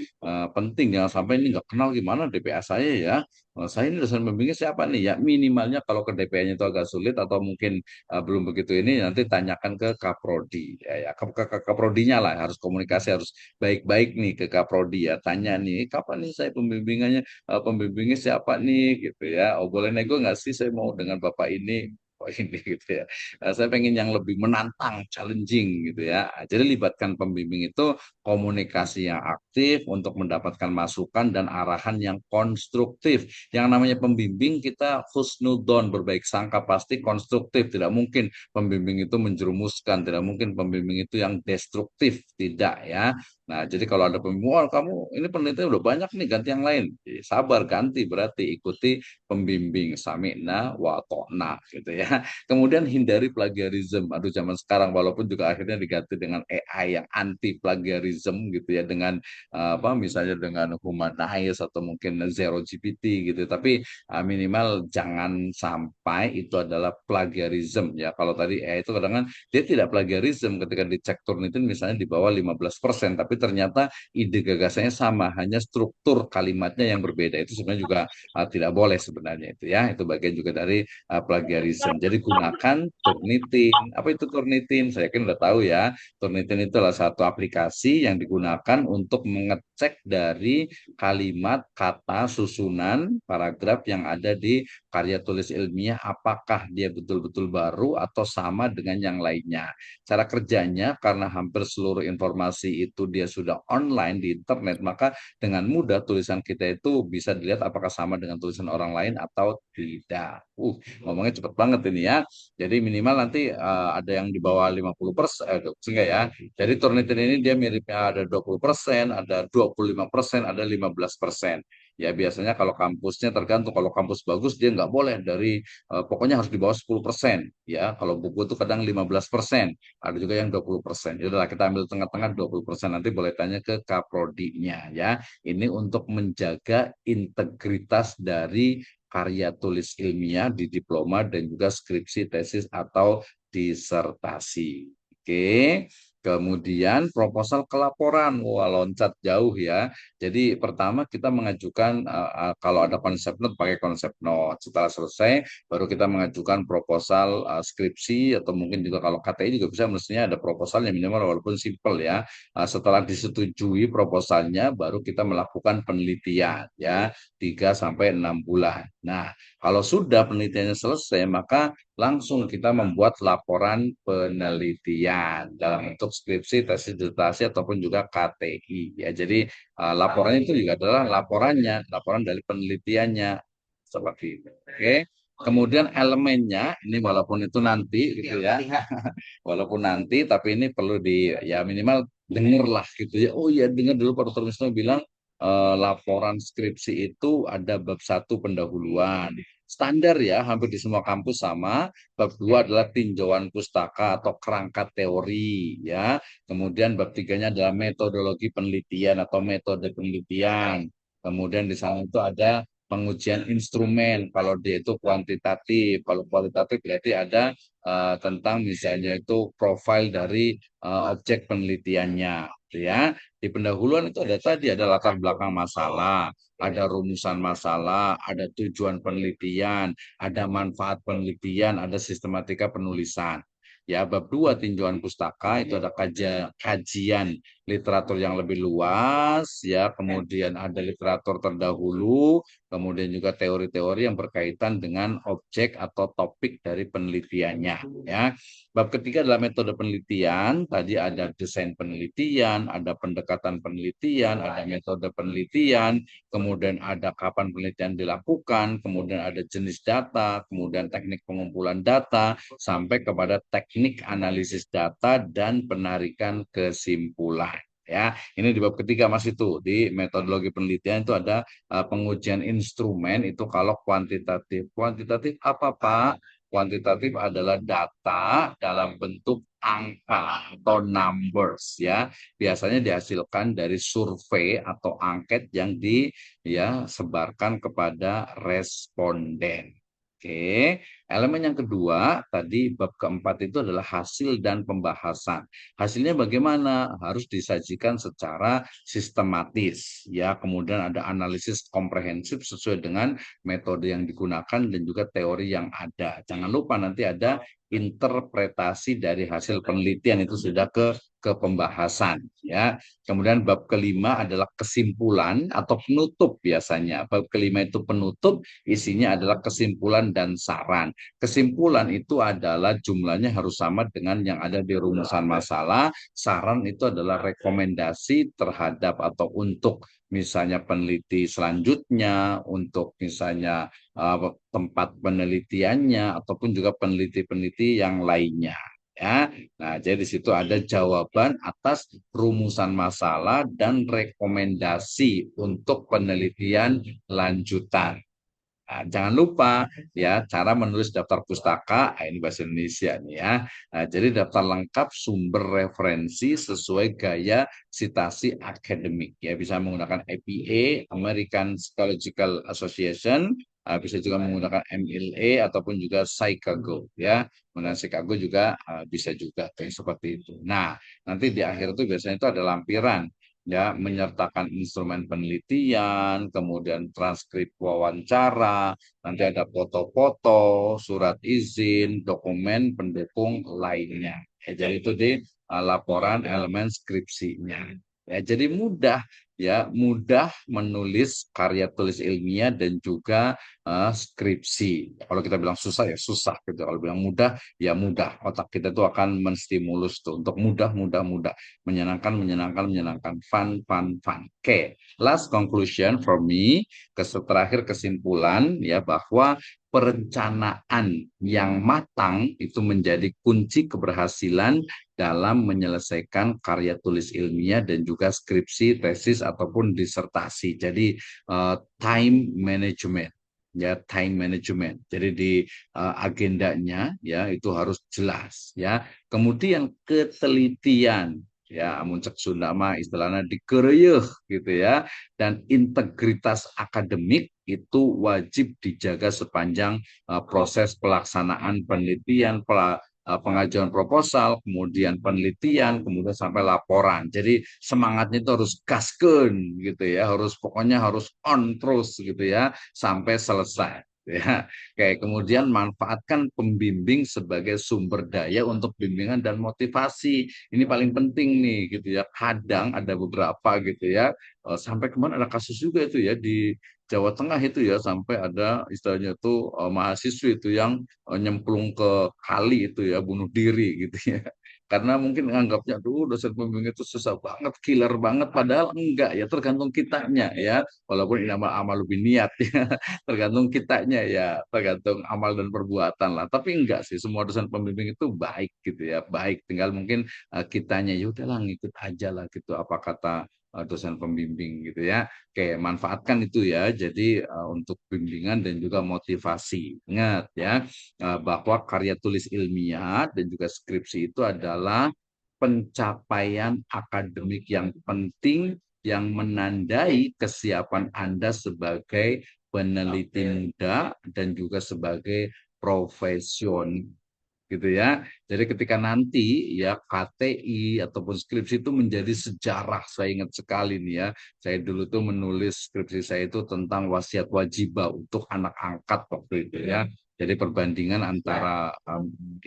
Penting jangan sampai ini nggak kenal gimana DPA saya ya. Saya ini dosen pembimbingnya siapa nih ya minimalnya kalau ke DPA-nya itu agak sulit atau mungkin belum begitu ini nanti tanyakan ke Kaprodi ya, ya. Ke Kaprodinya lah harus komunikasi harus baik-baik nih ke Kaprodi ya tanya nih kapan nih saya pembimbingnya siapa nih gitu ya oh boleh nego nggak sih saya mau dengan bapak ini oh ini gitu ya. Saya pengen yang lebih menantang, challenging gitu ya. Jadi libatkan pembimbing itu komunikasi yang aktif untuk mendapatkan masukan dan arahan yang konstruktif. Yang namanya pembimbing kita husnudon, berbaik sangka pasti konstruktif. Tidak mungkin pembimbing itu menjerumuskan, tidak mungkin pembimbing itu yang destruktif, tidak ya. Nah, jadi kalau ada pembimbing, wah kamu ini penelitian udah banyak nih, ganti yang lain. Sabar, ganti berarti ikuti pembimbing sami'na wa ta'na gitu ya. Kemudian hindari plagiarisme. Aduh zaman sekarang walaupun juga akhirnya diganti dengan AI yang anti plagiarisme gitu ya dengan apa misalnya dengan Humanize atau mungkin Zero GPT gitu. Tapi minimal jangan sampai itu adalah plagiarisme ya. Kalau tadi AI itu kadang-kadang dia tidak plagiarisme ketika dicek Turnitin misalnya di bawah 15%, tapi ternyata ide gagasannya sama, hanya struktur kalimatnya yang berbeda. Itu sebenarnya juga tidak boleh sebenarnya itu ya. Itu bagian juga dari plagiarisme. Jadi gunakan Turnitin. Apa itu Turnitin? Saya yakin udah tahu ya. Turnitin itu adalah satu aplikasi yang digunakan untuk mengecek dari kalimat, kata, susunan, paragraf yang ada di karya tulis ilmiah apakah dia betul-betul baru atau sama dengan yang lainnya. Cara kerjanya karena hampir seluruh informasi itu dia sudah online di internet, maka dengan mudah tulisan kita itu bisa dilihat apakah sama dengan tulisan orang lain atau tidak. Ngomongnya cepet banget ini ya. Jadi minimal nanti ada yang di bawah 50%, enggak ya. Jadi Turnitin ini dia miripnya ada 20%, ada 25%, ada 15%. Ya biasanya kalau kampusnya tergantung, kalau kampus bagus dia nggak boleh dari pokoknya harus di bawah 10%. Ya, kalau buku itu kadang 15%, ada juga yang 20%. Jadi lah kita ambil tengah-tengah 20%, nanti boleh tanya ke kaprodinya ya. Ini untuk menjaga integritas dari karya tulis ilmiah di diploma dan juga skripsi, tesis atau disertasi. Oke. Kemudian proposal kelaporan, wah loncat jauh ya. Jadi pertama kita mengajukan kalau ada konsep note pakai konsep note. Setelah selesai baru kita mengajukan proposal skripsi atau mungkin juga kalau KTI juga bisa mestinya ada proposalnya minimal walaupun simple ya. Setelah disetujui proposalnya baru kita melakukan penelitian ya 3 sampai 6 bulan. Nah, kalau sudah penelitiannya selesai maka langsung kita membuat laporan penelitian dalam bentuk skripsi, tesis disertasi ataupun juga KTI ya. Jadi laporannya itu juga adalah laporan dari penelitiannya seperti itu. Oke. Kemudian elemennya ini walaupun itu nanti gitu ya. Walaupun nanti tapi ini perlu di ya minimal denger lah gitu ya. Oh ya dengar dulu Pak Dr. Wisnu bilang laporan skripsi itu ada bab 1 pendahuluan. Standar ya, hampir di semua kampus sama. Bab 2 adalah tinjauan pustaka atau kerangka teori ya. Kemudian bab 3-nya adalah metodologi penelitian atau metode penelitian. Kemudian di sana itu ada pengujian instrumen. Kalau dia itu kuantitatif, kalau kualitatif berarti ada tentang misalnya itu profil dari objek penelitiannya, gitu ya. Di pendahuluan itu ada tadi ada latar belakang masalah, ada rumusan masalah, ada tujuan penelitian, ada manfaat penelitian, ada sistematika penulisan. Ya, bab 2 tinjauan pustaka itu ada kajian literatur yang lebih luas, ya, kemudian ada literatur terdahulu, kemudian juga teori-teori yang berkaitan dengan objek atau topik dari penelitiannya. Ya, bab ketiga adalah metode penelitian. Tadi ada desain penelitian, ada pendekatan penelitian, ada metode penelitian, kemudian ada kapan penelitian dilakukan, kemudian ada jenis data, kemudian teknik pengumpulan data, sampai kepada teknik analisis data dan penarikan kesimpulan. Ya, ini di bab ketiga Mas itu di metodologi penelitian itu ada pengujian instrumen itu kalau kuantitatif. Kuantitatif apa Pak? Kuantitatif adalah data dalam bentuk angka atau numbers ya. Biasanya dihasilkan dari survei atau angket yang sebarkan kepada responden. Oke, elemen yang kedua tadi bab keempat itu adalah hasil dan pembahasan. Hasilnya bagaimana? Harus disajikan secara sistematis ya. Kemudian ada analisis komprehensif sesuai dengan metode yang digunakan dan juga teori yang ada. Jangan lupa nanti ada interpretasi dari hasil penelitian itu sudah ke pembahasan ya. Kemudian bab kelima adalah kesimpulan atau penutup biasanya. Bab kelima itu penutup, isinya adalah kesimpulan dan saran. Kesimpulan itu adalah jumlahnya harus sama dengan yang ada di rumusan masalah. Saran itu adalah rekomendasi terhadap atau untuk misalnya peneliti selanjutnya, untuk misalnya tempat penelitiannya, ataupun juga peneliti-peneliti yang lainnya. Ya, nah jadi di situ ada jawaban atas rumusan masalah dan rekomendasi untuk penelitian lanjutan. Nah, jangan lupa ya cara menulis daftar pustaka, ini bahasa Indonesia nih ya. Nah, jadi daftar lengkap sumber referensi sesuai gaya citasi akademik ya, bisa menggunakan APA American Psychological Association, bisa juga menggunakan MLA ataupun juga Chicago ya. Menggunakan Chicago juga bisa juga kayak seperti itu. Nah, nanti di akhir itu biasanya itu ada lampiran ya, menyertakan instrumen penelitian, kemudian transkrip wawancara, nanti ada foto-foto, surat izin, dokumen pendukung lainnya. Ya, jadi itu di laporan elemen skripsinya. Ya, jadi mudah menulis karya tulis ilmiah dan juga skripsi. Kalau kita bilang susah ya susah gitu. Kalau bilang mudah ya mudah. Otak kita tuh akan menstimulus tuh untuk mudah, menyenangkan, fun, fun, fun. Oke, last conclusion for me, terakhir kesimpulan ya bahwa perencanaan yang matang itu menjadi kunci keberhasilan dalam menyelesaikan karya tulis ilmiah dan juga skripsi, tesis ataupun disertasi. Jadi time management ya, time management. Jadi di agendanya ya itu harus jelas ya. Kemudian ketelitian ya, amun cek Sunda mah istilahnya dikereyeuh gitu ya, dan integritas akademik itu wajib dijaga sepanjang proses pelaksanaan penelitian, pengajuan proposal, kemudian penelitian, kemudian sampai laporan. Jadi semangatnya itu harus gaskeun gitu ya, harus pokoknya harus on terus gitu ya sampai selesai. Ya, kayak kemudian manfaatkan pembimbing sebagai sumber daya untuk bimbingan dan motivasi. Ini paling penting nih gitu ya. Kadang ada beberapa gitu ya. Sampai kemarin ada kasus juga itu ya di Jawa Tengah itu ya sampai ada istilahnya itu mahasiswi itu yang nyemplung ke kali itu ya bunuh diri gitu ya. Karena mungkin anggapnya tuh dosen pembimbing itu susah banget, killer banget, padahal enggak ya, tergantung kitanya ya. Walaupun ini amal niat ya, tergantung kitanya ya, tergantung amal dan perbuatan lah. Tapi enggak sih, semua dosen pembimbing itu baik gitu ya, baik. Tinggal mungkin kitanya ya udahlah ngikut aja lah gitu apa kata dosen pembimbing gitu ya. Oke, manfaatkan itu ya. Jadi untuk bimbingan dan juga motivasi. Ingat ya, bahwa karya tulis ilmiah dan juga skripsi itu adalah pencapaian akademik yang penting yang menandai kesiapan Anda sebagai peneliti muda dan juga sebagai profesion gitu ya. Jadi ketika nanti ya KTI ataupun skripsi itu menjadi sejarah, saya ingat sekali nih ya. Saya dulu tuh menulis skripsi saya itu tentang wasiat wajibah untuk anak angkat waktu itu ya. Jadi perbandingan antara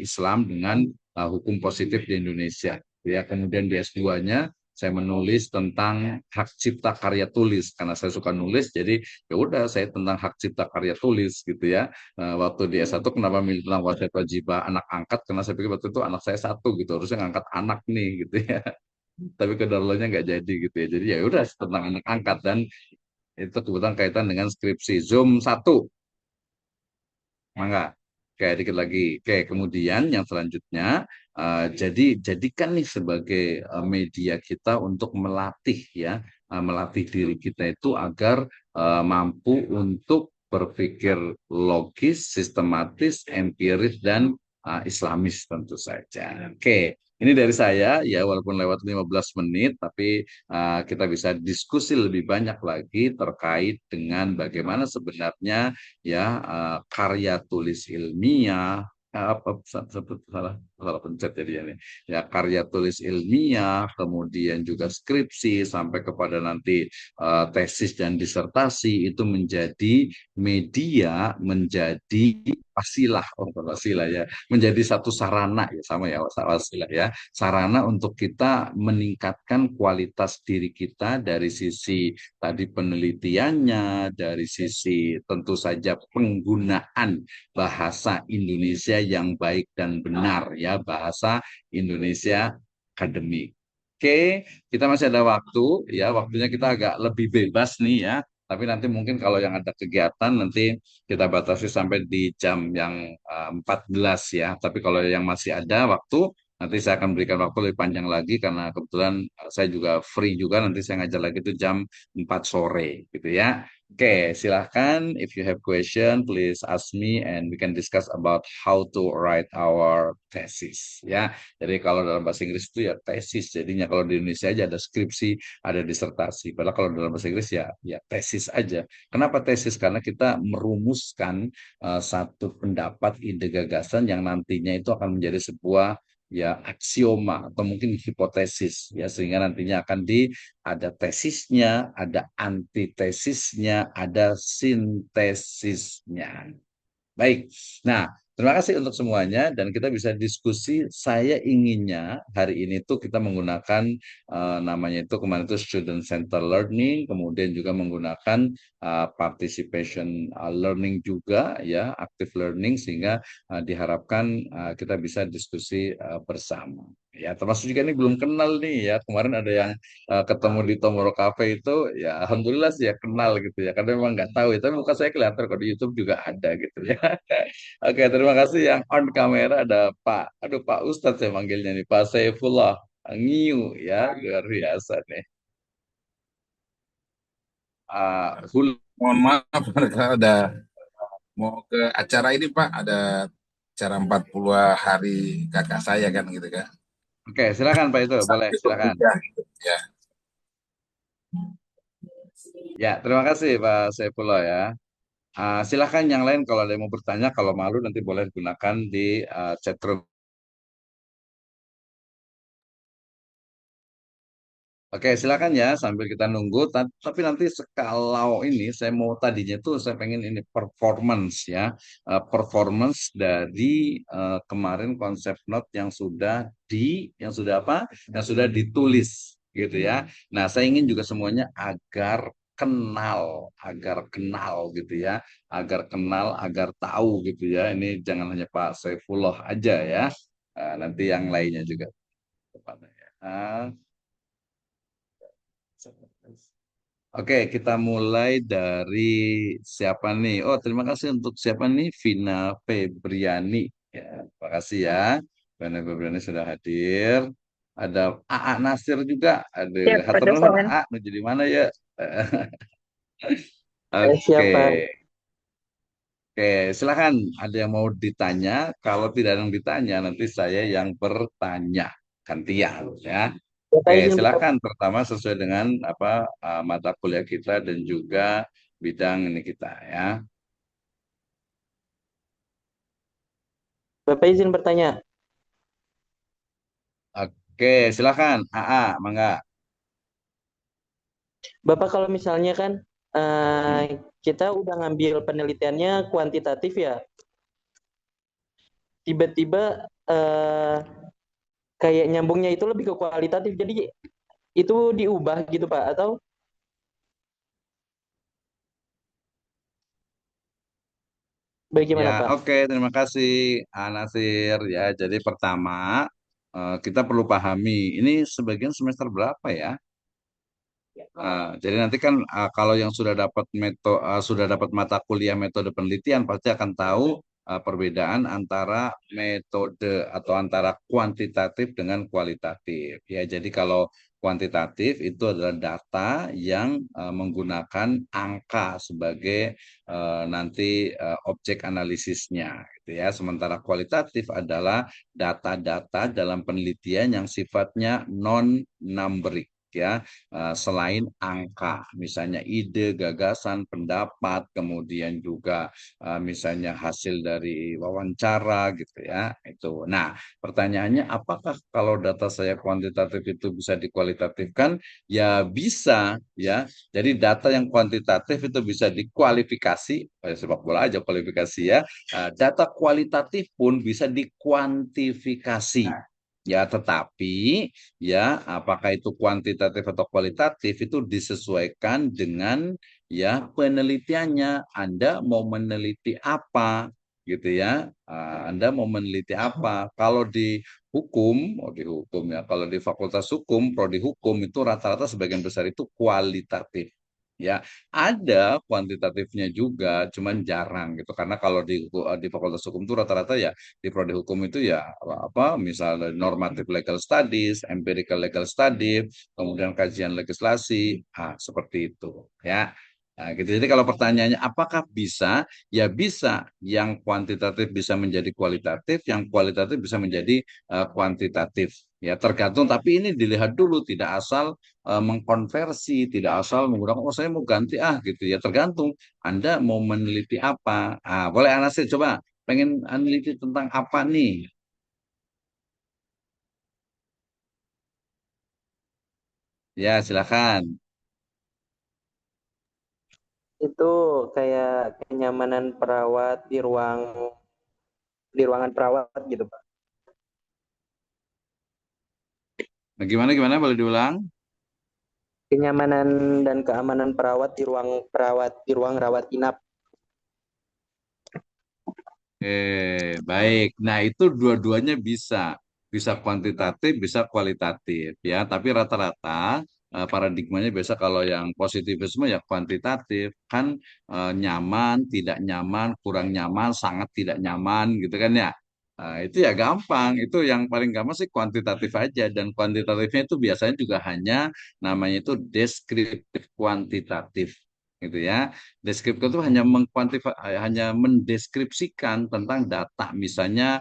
Islam dengan hukum positif di Indonesia. Ya, kemudian di S2-nya saya menulis tentang hak cipta karya tulis karena saya suka nulis. Jadi ya udah saya tentang hak cipta karya tulis gitu ya. Waktu di S1 kenapa milih tentang wasiat wajibah anak angkat? Karena saya pikir waktu itu anak saya satu gitu, harusnya ngangkat anak nih gitu ya. Tapi kedarulahnya nggak jadi gitu ya. Jadi ya udah tentang anak angkat dan itu kebetulan kaitan dengan skripsi Zoom satu. Mangga. Oke, dikit lagi. Oke, kemudian yang selanjutnya, jadi jadikan nih sebagai media kita untuk melatih ya, melatih diri kita itu agar mampu untuk berpikir logis, sistematis, empiris, dan Islamis tentu saja. Oke, ini dari saya ya, walaupun lewat 15 menit, tapi kita bisa diskusi lebih banyak lagi terkait dengan bagaimana sebenarnya ya karya tulis ilmiah apa salah salah pencet jadi ini ya karya tulis ilmiah kemudian juga skripsi sampai kepada nanti tesis dan disertasi itu menjadi media menjadi wasilah bukan wasilah ya menjadi satu sarana ya sama ya wasilah ya sarana untuk kita meningkatkan kualitas diri kita dari sisi tadi penelitiannya, dari sisi tentu saja penggunaan bahasa Indonesia yang baik dan benar ya, bahasa Indonesia akademik. Oke, kita masih ada waktu ya, waktunya kita agak lebih bebas nih ya. Tapi nanti mungkin kalau yang ada kegiatan nanti kita batasi sampai di jam yang 14 ya. Tapi kalau yang masih ada waktu nanti saya akan berikan waktu lebih panjang lagi karena kebetulan saya juga free juga nanti saya ngajar lagi itu jam 4 sore gitu ya. Oke, silahkan if you have question please ask me and we can discuss about how to write our thesis ya. Jadi kalau dalam bahasa Inggris itu ya tesis jadinya kalau di Indonesia aja ada skripsi, ada disertasi. Padahal kalau dalam bahasa Inggris ya tesis aja. Kenapa tesis? Karena kita merumuskan satu pendapat ide gagasan yang nantinya itu akan menjadi sebuah ya aksioma atau mungkin hipotesis ya sehingga nantinya akan ada tesisnya, ada antitesisnya, ada sintesisnya. Baik. Nah, terima kasih untuk semuanya dan kita bisa diskusi. Saya inginnya hari ini tuh kita menggunakan namanya itu kemarin itu student center learning, kemudian juga menggunakan participation learning juga ya, active learning sehingga diharapkan kita bisa diskusi bersama. Ya, termasuk juga ini belum kenal nih ya. Kemarin ada yang ketemu di Tomorrow Cafe itu ya alhamdulillah sih ya kenal gitu ya. Karena memang nggak tahu ya, tapi muka saya kelihatan kok di YouTube juga ada gitu ya. Oke, terima kasih yang on kamera ada Pak Ustadz saya manggilnya nih, Pak Saifullah Ngiu ya, luar biasa nih. Hul Mohon maaf, mereka ada mau ke acara ini Pak, ada acara 40 hari kakak saya kan gitu kan. Oke, silakan Pak itu, boleh Sampai silakan. bekerja gitu. Ya. Ya, terima kasih Pak Saifullah ya. Silakan yang lain kalau ada yang mau bertanya, kalau malu nanti boleh digunakan di chat room Oke, silakan ya sambil kita nunggu. Tapi nanti kalau ini saya mau tadinya tuh saya pengen ini performance ya. Performance dari kemarin konsep note yang sudah apa? Yang sudah ditulis gitu ya. Nah, saya ingin juga semuanya agar kenal gitu ya. Agar kenal, agar tahu gitu ya. Ini jangan hanya Pak Saifullah aja ya. Nanti yang lainnya juga. Tepatnya ya. Oke, kita mulai dari siapa nih? Oh, terima kasih untuk siapa nih? Vina Febriani. Ya, terima kasih ya. Vina Febriani sudah hadir. Ada AA Nasir juga. Ada Siap, Pak hatur nuhun dosen. AA, menuju di mana ya? Siapa? Oke. Oke, silakan. Ada yang mau ditanya? Kalau tidak ada yang ditanya, nanti saya yang bertanya. Gantian ya. Oke, Bapak izin silakan. Pertama sesuai dengan apa mata kuliah kita dan juga bidang ini kita ya. Bapak izin bertanya. Oke, silakan. AA, mangga. Bapak kalau misalnya kan kita udah ngambil penelitiannya kuantitatif ya. Tiba-tiba kayak nyambungnya itu lebih ke kualitatif. Jadi itu diubah gitu Pak atau Ya, bagaimana Pak? oke. Terima kasih, Nasir. Ya, jadi pertama kita perlu pahami ini sebagian semester berapa ya? Jadi nanti kan kalau yang sudah dapat mata kuliah metode penelitian pasti akan tahu perbedaan antara metode atau antara kuantitatif dengan kualitatif. Ya, jadi kalau kuantitatif itu adalah data yang menggunakan angka sebagai nanti objek analisisnya, gitu ya. Sementara kualitatif adalah data-data dalam penelitian yang sifatnya non-numberic ya, selain angka, misalnya ide, gagasan, pendapat, kemudian juga misalnya hasil dari wawancara gitu ya. Itu. Nah, pertanyaannya apakah kalau data saya kuantitatif itu bisa dikualitatifkan? Ya bisa ya. Jadi data yang kuantitatif itu bisa dikualifikasi, sepak bola aja kualifikasi ya. Data kualitatif pun bisa dikuantifikasi. Ya, tetapi ya apakah itu kuantitatif atau kualitatif itu disesuaikan dengan ya penelitiannya. Anda mau meneliti apa gitu ya. Anda mau meneliti apa? Kalau di hukum, ya, kalau di Fakultas Hukum, prodi hukum itu rata-rata sebagian besar itu kualitatif. Ya, ada kuantitatifnya juga, cuman jarang gitu. Karena kalau di Fakultas Hukum itu rata-rata ya di prodi hukum itu ya apa misalnya normative legal studies, empirical legal studies, kemudian kajian legislasi, seperti itu ya. Nah, gitu. Jadi kalau pertanyaannya apakah bisa? Ya bisa. Yang kuantitatif bisa menjadi kualitatif, yang kualitatif bisa menjadi kuantitatif. Ya tergantung. Tapi ini dilihat dulu, tidak asal mengkonversi, tidak asal menggunakan. Oh saya mau ganti gitu ya. Tergantung. Anda mau meneliti apa? Boleh Anasir coba. Pengen meneliti tentang apa nih? Ya silakan. Itu kayak kenyamanan perawat di ruangan perawat gitu Pak. Nah, gimana boleh diulang? Kenyamanan dan keamanan perawat di ruang rawat inap. Baik. Nah, itu dua-duanya bisa kuantitatif, bisa kualitatif ya. Tapi rata-rata paradigmanya biasa kalau yang positivisme ya kuantitatif kan, nyaman, tidak nyaman, kurang nyaman, sangat tidak nyaman gitu kan ya. Itu ya gampang. Itu yang paling gampang sih kuantitatif aja, dan kuantitatifnya itu biasanya juga hanya namanya itu deskriptif kuantitatif gitu ya. Deskriptor itu hanya mendeskripsikan tentang data. Misalnya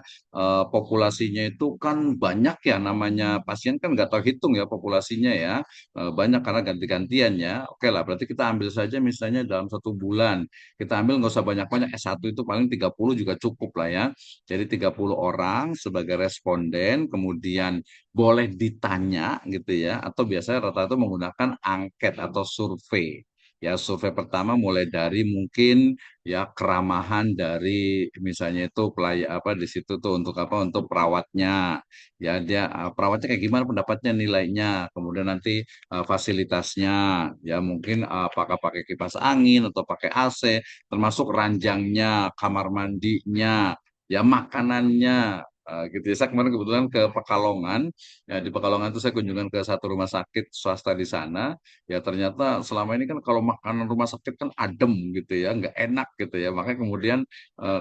populasinya itu kan banyak ya, namanya pasien kan nggak terhitung ya populasinya ya. Banyak karena ganti-gantian ya. Oke lah, berarti kita ambil saja misalnya dalam 1 bulan. Kita ambil nggak usah banyak-banyak, S1 itu paling 30 juga cukup lah ya. Jadi 30 orang sebagai responden, kemudian boleh ditanya gitu ya, atau biasanya rata-rata menggunakan angket atau survei. Ya, survei pertama mulai dari mungkin ya keramahan dari misalnya itu apa di situ tuh untuk apa, untuk perawatnya. Ya dia perawatnya kayak gimana pendapatnya, nilainya. Kemudian nanti fasilitasnya ya mungkin apakah pakai kipas angin atau pakai AC, termasuk ranjangnya, kamar mandinya, ya makanannya. Gitu ya. Saya kemarin kebetulan ke Pekalongan, ya di Pekalongan itu saya kunjungan ke satu rumah sakit swasta di sana. Ya ternyata selama ini kan kalau makanan rumah sakit kan adem gitu ya, nggak enak gitu ya. Makanya kemudian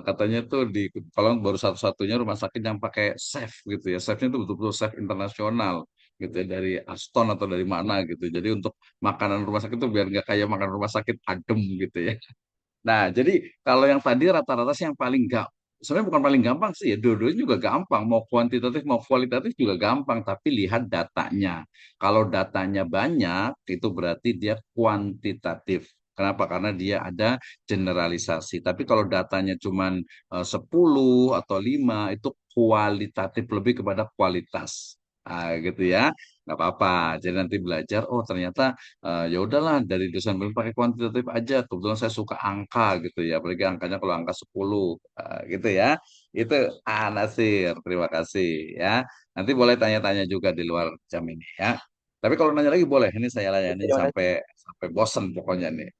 katanya tuh di Pekalongan baru satu-satunya rumah sakit yang pakai chef gitu ya. Chefnya itu betul-betul chef internasional gitu ya, dari Aston atau dari mana gitu. Jadi untuk makanan rumah sakit itu biar nggak kayak makanan rumah sakit adem gitu ya. Nah, jadi kalau yang tadi rata-rata sih yang paling sebenarnya bukan paling gampang sih ya, dua-duanya juga gampang, mau kuantitatif mau kualitatif juga gampang, tapi lihat datanya. Kalau datanya banyak, itu berarti dia kuantitatif. Kenapa? Karena dia ada generalisasi. Tapi kalau datanya cuma 10 atau 5, itu kualitatif, lebih kepada kualitas. Gitu ya. Nggak apa-apa. Jadi nanti belajar, oh ternyata ya udahlah dari dosen bilang pakai kuantitatif aja. Kebetulan saya suka angka gitu ya, apalagi angkanya kalau angka 10 gitu ya. Itu Nasir, terima kasih ya. Nanti boleh tanya-tanya juga di luar jam ini ya. Tapi kalau nanya lagi boleh, ini saya layani Terima kasih. sampai sampai bosen pokoknya nih.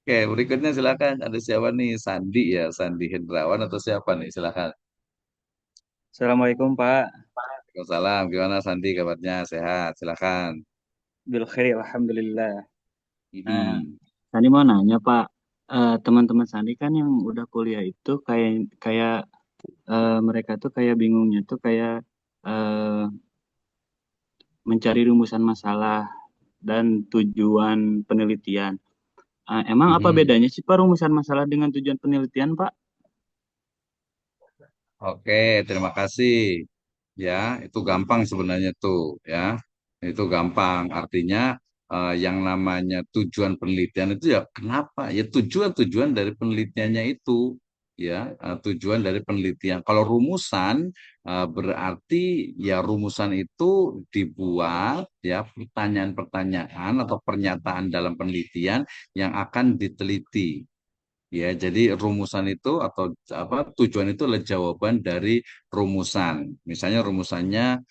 Oke, berikutnya silakan. Ada siapa nih? Sandi ya, Sandi Hendrawan atau siapa nih? Silakan. Assalamualaikum Pak. Waalaikumsalam. Gimana Sandi kabarnya? Sehat? Silakan. Bil khair, alhamdulillah. Nah, Mm-mm. Sandi mau nanya Pak, teman-teman Sandi kan yang udah kuliah itu kayak kayak mereka tuh kayak bingungnya tuh kayak eh, mencari rumusan masalah dan tujuan penelitian. Emang apa Mm-mm. bedanya sih Pak rumusan masalah dengan tujuan penelitian Pak? Oke, terima kasih. Ya, itu gampang sebenarnya tuh, ya. Itu gampang. Artinya yang namanya tujuan penelitian itu ya kenapa? Ya tujuan-tujuan dari penelitiannya itu, ya, tujuan dari penelitian. Kalau rumusan berarti ya rumusan itu dibuat ya pertanyaan-pertanyaan atau pernyataan dalam penelitian yang akan diteliti. Ya, jadi rumusan itu atau apa tujuan itu adalah jawaban dari rumusan. Misalnya rumusannya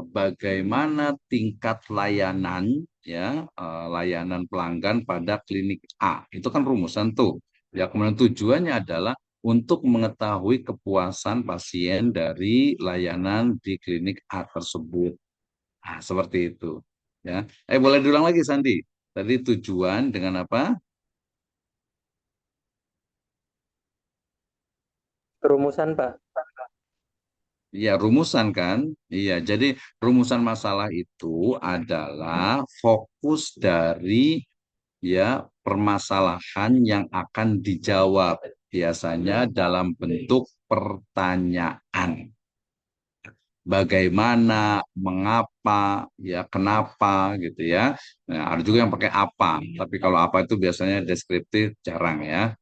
bagaimana tingkat layanan ya layanan pelanggan pada klinik A. Itu kan rumusan tuh. Ya, kemudian tujuannya adalah untuk mengetahui kepuasan pasien dari layanan di klinik A tersebut. Seperti itu. Ya. Boleh diulang lagi Sandi. Tadi tujuan dengan apa? Rumusan Pak. Iya, rumusan kan? Iya, jadi rumusan masalah itu adalah fokus dari ya permasalahan yang akan dijawab, biasanya dalam bentuk pertanyaan. Bagaimana, mengapa, ya kenapa gitu ya. Nah, ada juga yang pakai apa, tapi kalau apa itu biasanya deskriptif, jarang ya.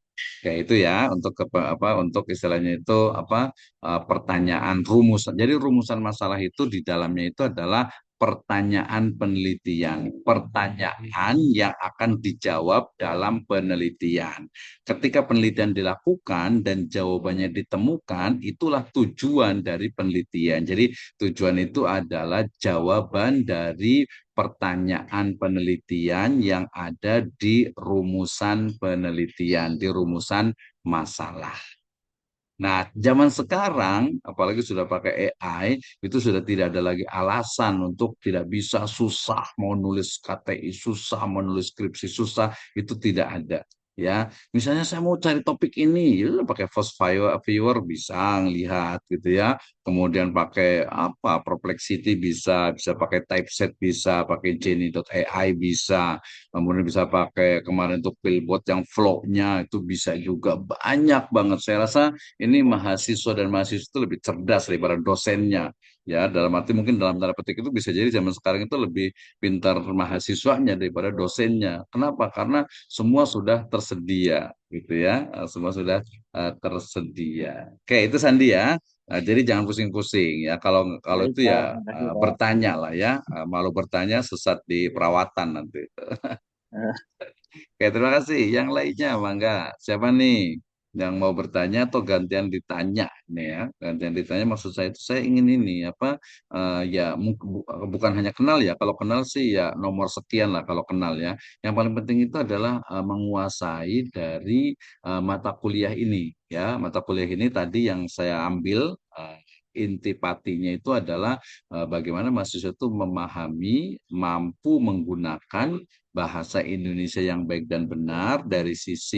Kayak itu ya untuk apa untuk istilahnya itu apa pertanyaan rumusan. Jadi rumusan masalah itu di dalamnya itu adalah pertanyaan penelitian, pertanyaan yang akan dijawab dalam penelitian. Ketika penelitian dilakukan dan jawabannya ditemukan, itulah tujuan dari penelitian. Jadi tujuan itu adalah jawaban dari pertanyaan penelitian yang ada di rumusan penelitian, di rumusan masalah. Nah, zaman sekarang, apalagi sudah pakai AI, itu sudah tidak ada lagi alasan untuk tidak bisa, susah mau nulis KTI, susah mau nulis skripsi, susah, itu tidak ada. Ya, misalnya saya mau cari topik ini, ya udah pakai Fast Viewer bisa ngelihat gitu ya. Kemudian pakai apa? Perplexity bisa pakai Typeset bisa, pakai Genie.ai bisa. Kemudian bisa pakai kemarin untuk Billboard yang vlognya itu bisa juga banyak banget. Saya rasa ini mahasiswa dan mahasiswa itu lebih cerdas daripada dosennya. Ya, dalam arti mungkin dalam tanda petik itu bisa jadi zaman sekarang itu lebih pintar mahasiswanya daripada dosennya. Kenapa? Karena semua sudah tersedia gitu ya. Semua sudah tersedia. Oke, itu Sandi ya. Jadi jangan pusing-pusing ya. Kalau kalau Baik itu Pak, ya makasih Pak. bertanya lah ya. Malu bertanya sesat di perawatan nanti. Eh, Oke, terima kasih. Yang lainnya, Mangga. Siapa nih yang mau bertanya atau gantian ditanya nih ya? Gantian ditanya maksud saya itu saya ingin ini apa ya bukan hanya kenal ya. Kalau kenal sih ya nomor sekian lah kalau kenal ya. Yang paling penting itu adalah menguasai dari mata kuliah ini ya. Mata kuliah ini tadi yang saya ambil intipatinya itu adalah bagaimana mahasiswa itu memahami, mampu menggunakan bahasa Indonesia yang baik dan benar dari sisi